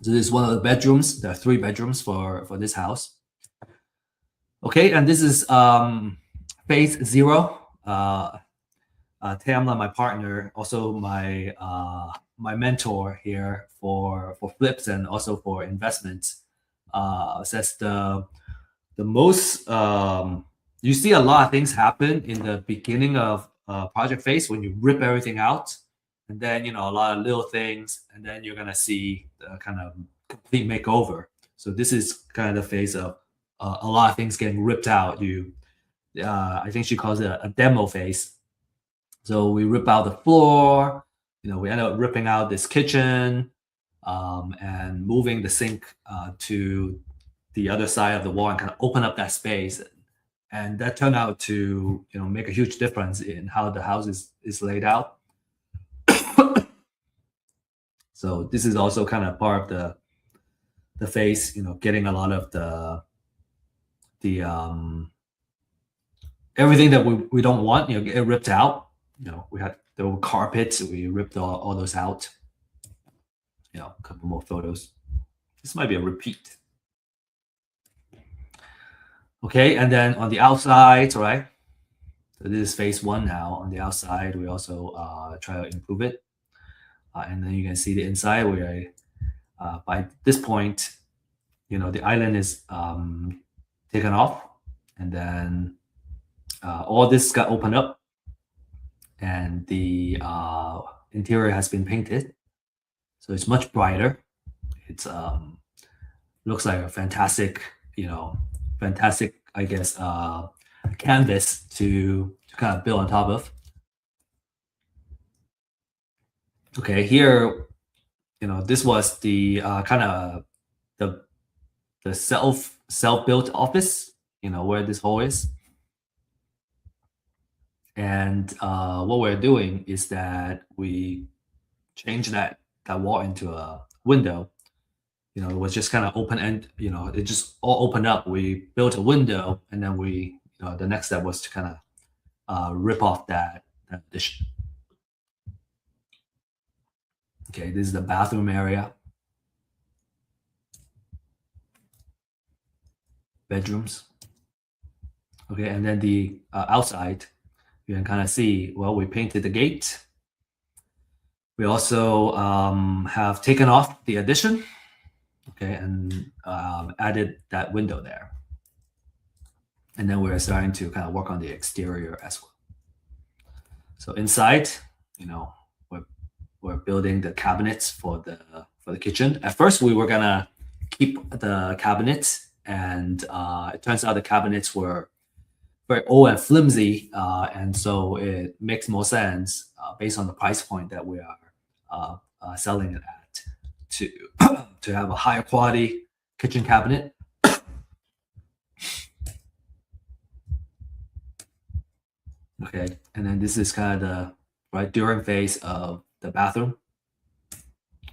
So this is one of the bedrooms. There are 3 bedrooms for this house. Okay, and this is phase 0 Tamla, my partner, also my mentor here for flips and also for investments, says the most you see a lot of things happen in the beginning of project phase when you rip everything out, and then a lot of little things, and then you're gonna see the kind of complete makeover. So this is kind of the phase of a lot of things getting ripped out. I think she calls it a demo phase. So we rip out the floor. We end up ripping out this kitchen, and moving the sink to the other side of the wall and kind of open up that space. And that turned out to make a huge difference in how the house is laid out. So this is also kind of part of the phase, getting a lot of the everything that we don't want, get ripped out. There were carpets, we ripped all those out. A couple more photos. This might be a repeat. Okay, and then on the outside, right? So this is phase one now. On the outside, we also try to improve it. And then you can see the inside where by this point, the island is taken off, and then all this got opened up, and the interior has been painted. So it's much brighter. It's looks like a fantastic, I guess, canvas to kind of build on top of. Okay, here, this was the kind of the self-built office, where this hole is. And what we're doing is that we change that wall into a window. It was just kind of open end, it just all opened up. We built a window, and then the next step was to kind of rip off that addition. Okay, this is the bathroom area. Bedrooms. Okay, and then the outside, you can kind of see, well, we painted the gate. We also have taken off the addition, okay, and added that window there. And then we're starting to kind of work on the exterior as well. So inside, we're building the cabinets for the kitchen. At first, we were gonna keep the cabinets, and it turns out the cabinets were very old and flimsy, and so it makes more sense based on the price point that we are selling it at to have a higher quality kitchen cabinet. Okay, and then this is kind of the during phase of the bathroom.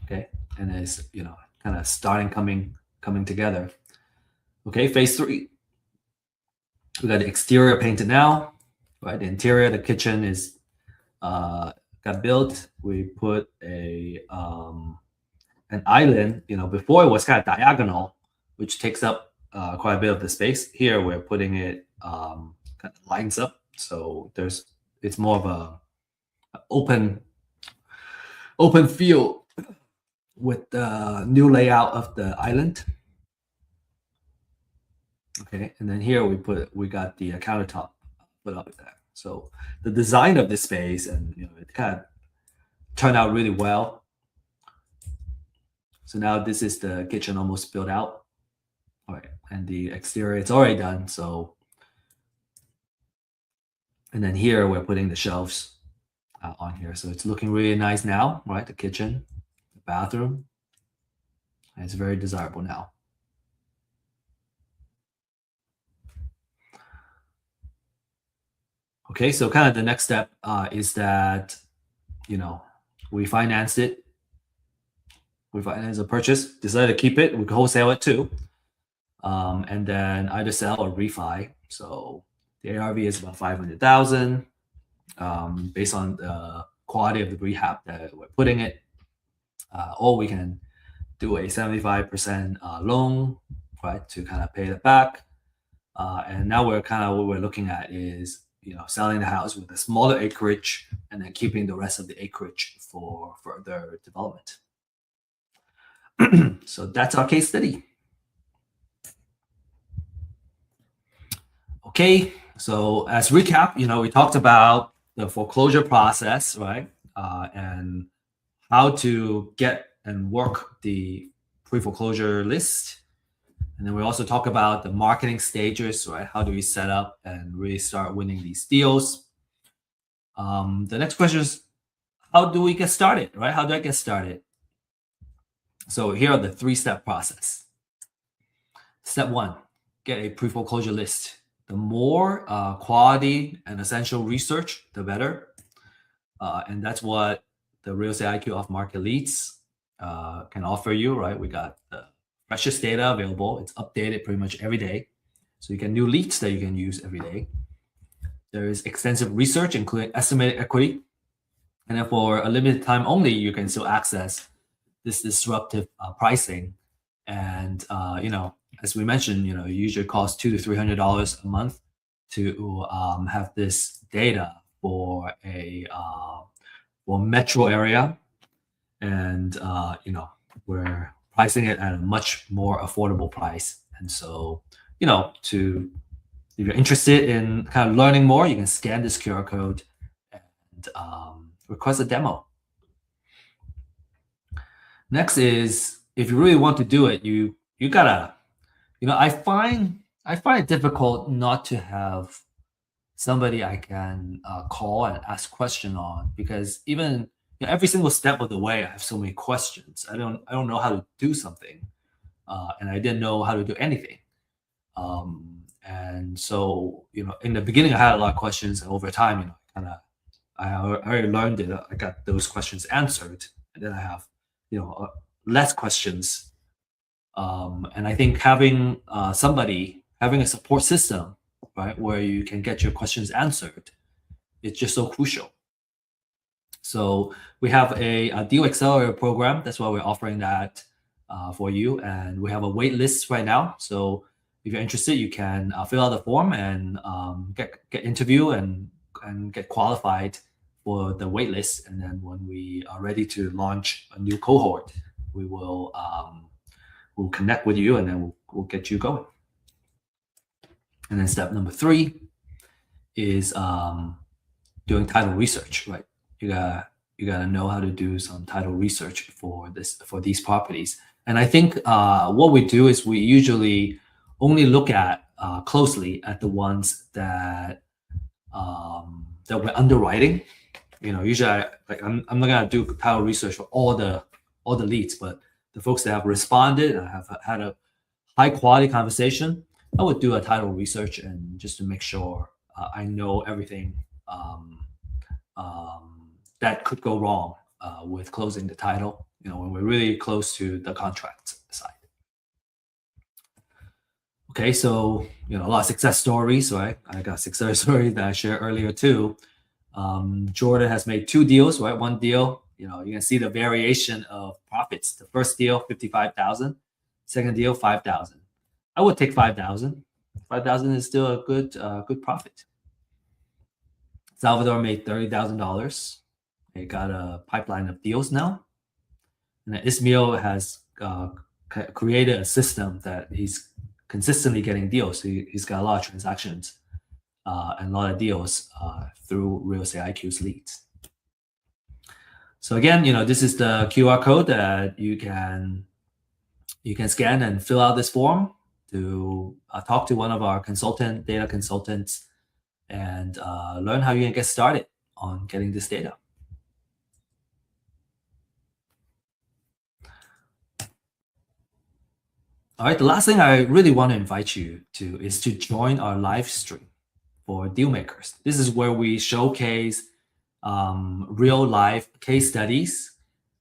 Okay, and it's kind of starting coming together. Okay, phase 3. We got the exterior painted now, right? The interior, the kitchen is got built. We put an island. Before it was kind of diagonal, which takes up quite a bit of the space. Here we're putting it kind of lines up, so it's more of a open field with the new layout of the island. Okay, and then here we got the countertop put up there. So the design of this space, and it kind of turned out really well. So now this is the kitchen almost built out. All right, and the exterior, it's already done. So, and then here we're putting the shelves on here. So it's looking really nice now, right? The kitchen, the bathroom, and it's very desirable now. Okay, so kind of the next step is that, we financed it. We financed a purchase, decided to keep it. We could wholesale it too. And then either sell or refi. So the ARV is about 500,000 based on the quality of the rehab that we're putting it. Or we can do a 75% loan, right, to kind of pay it back. And now what we're looking at is, selling the house with a smaller acreage and then keeping the rest of the acreage for further development. So that's our case study. Okay, so as recap, we talked about the foreclosure process, right? And how to get and work the pre-foreclosure list. And then we also talk about the marketing stages, right? How do we set up and really start winning these deals? The next question is, how do we get started, right? How do I get started? So here are the 3-step process. Step 1, get a pre-foreclosure list. The more quality and essential research, the better. And that's what the Real Estate IQ off-market leads can offer you, right? We got the freshest data available. It's updated pretty much every day. So you get new leads that you can use every day. There is extensive research, including estimated equity. And then for a limited time only, you can still access this disruptive pricing. And, as we mentioned, it usually costs $200 to $300 a month to have this data for a metro area. And, we're pricing it at a much more affordable price. And so, if you're interested in kind of learning more, you can scan this QR code and request a demo. Next is, if you really want to do it, you gotta, I find it difficult not to have somebody I can call and ask question on, because even every single step of the way, I have so many questions. I don't know how to do something, and I didn't know how to do anything. And so, in the beginning, I had a lot of questions, and over time, I already learned it. I got those questions answered, and then I have, less questions. And I think having having a support system, right, where you can get your questions answered, it's just so crucial. So we have a deal accelerator program. That's why we're offering that for you. And we have a wait list right now. So if you're interested, you can fill out the form and get interview and get qualified for the wait list. And then when we are ready to launch a new cohort, we will we'll connect with you, and then we'll get you going. And then step number 3 is doing title research, right? You gotta know how to do some title research for these properties. And I think what we do is we usually only look at closely at the ones that we're underwriting. Usually I'm not gonna do title research for all the leads, but the folks that have responded and have had a high quality conversation, I would do a title research, and just to make sure I know everything that could go wrong with closing the title, when we're really close to the contract side. Okay, so a lot of success stories, right? I got a success story that I shared earlier too. Jordan has made 2 deals, right? One deal, you can see the variation of profits. The first deal, 55,000. Second deal, 5,000. I would take 5,000. 5,000 is still a good profit. Salvador made $30,000. They got a pipeline of deals now. And then Ismail has created a system that he's consistently getting deals. So he's got a lot of transactions and a lot of deals through Real Estate IQ's leads. So again, this is the QR code that you can scan and fill out this form to talk to one of our data consultants, and learn how you can get started on getting this data. All right, the last thing I really want to invite you to is to join our live stream for deal makers. This is where we showcase real life case studies,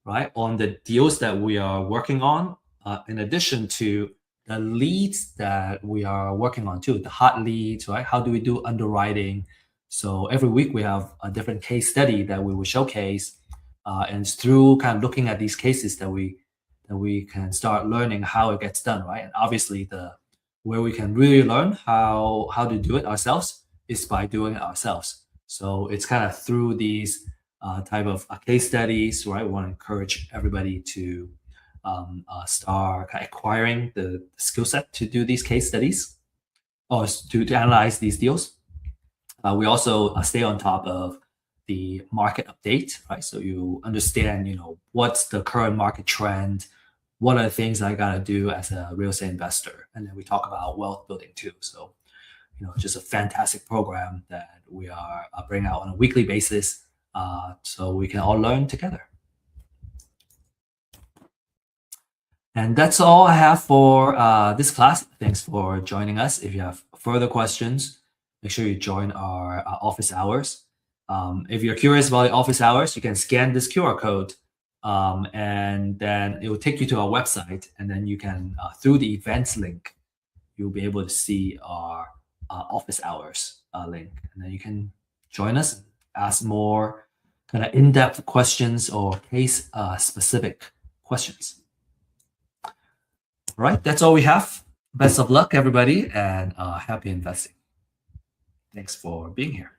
right, on the deals that we are working on, in addition to the leads that we are working on too, the hot leads, right? How do we do underwriting? So every week we have a different case study that we will showcase, and it's through kind of looking at these cases that we can start learning how it gets done, right? And obviously where we can really learn how to do it ourselves is by doing it ourselves. So it's kind of through these type of case studies, right? We want to encourage everybody to start acquiring the skill set to do these case studies or to analyze these deals. We also stay on top of the market update, right? So you understand, what's the current market trend, what are the things I got to do as a real estate investor, and then we talk about wealth building too. So, just a fantastic program that we are bringing out on a weekly basis, so we can all learn together. And that's all I have for this class. Thanks for joining us. If you have further questions, make sure you join our office hours. If you're curious about the office hours, you can scan this QR code, and then it will take you to our website. And then you can, through the events link, you'll be able to see our office hours link. And then you can join us, ask more kind of in-depth questions or case-specific questions. All right, that's all we have. Best of luck, everybody, and happy investing. Thanks for being here.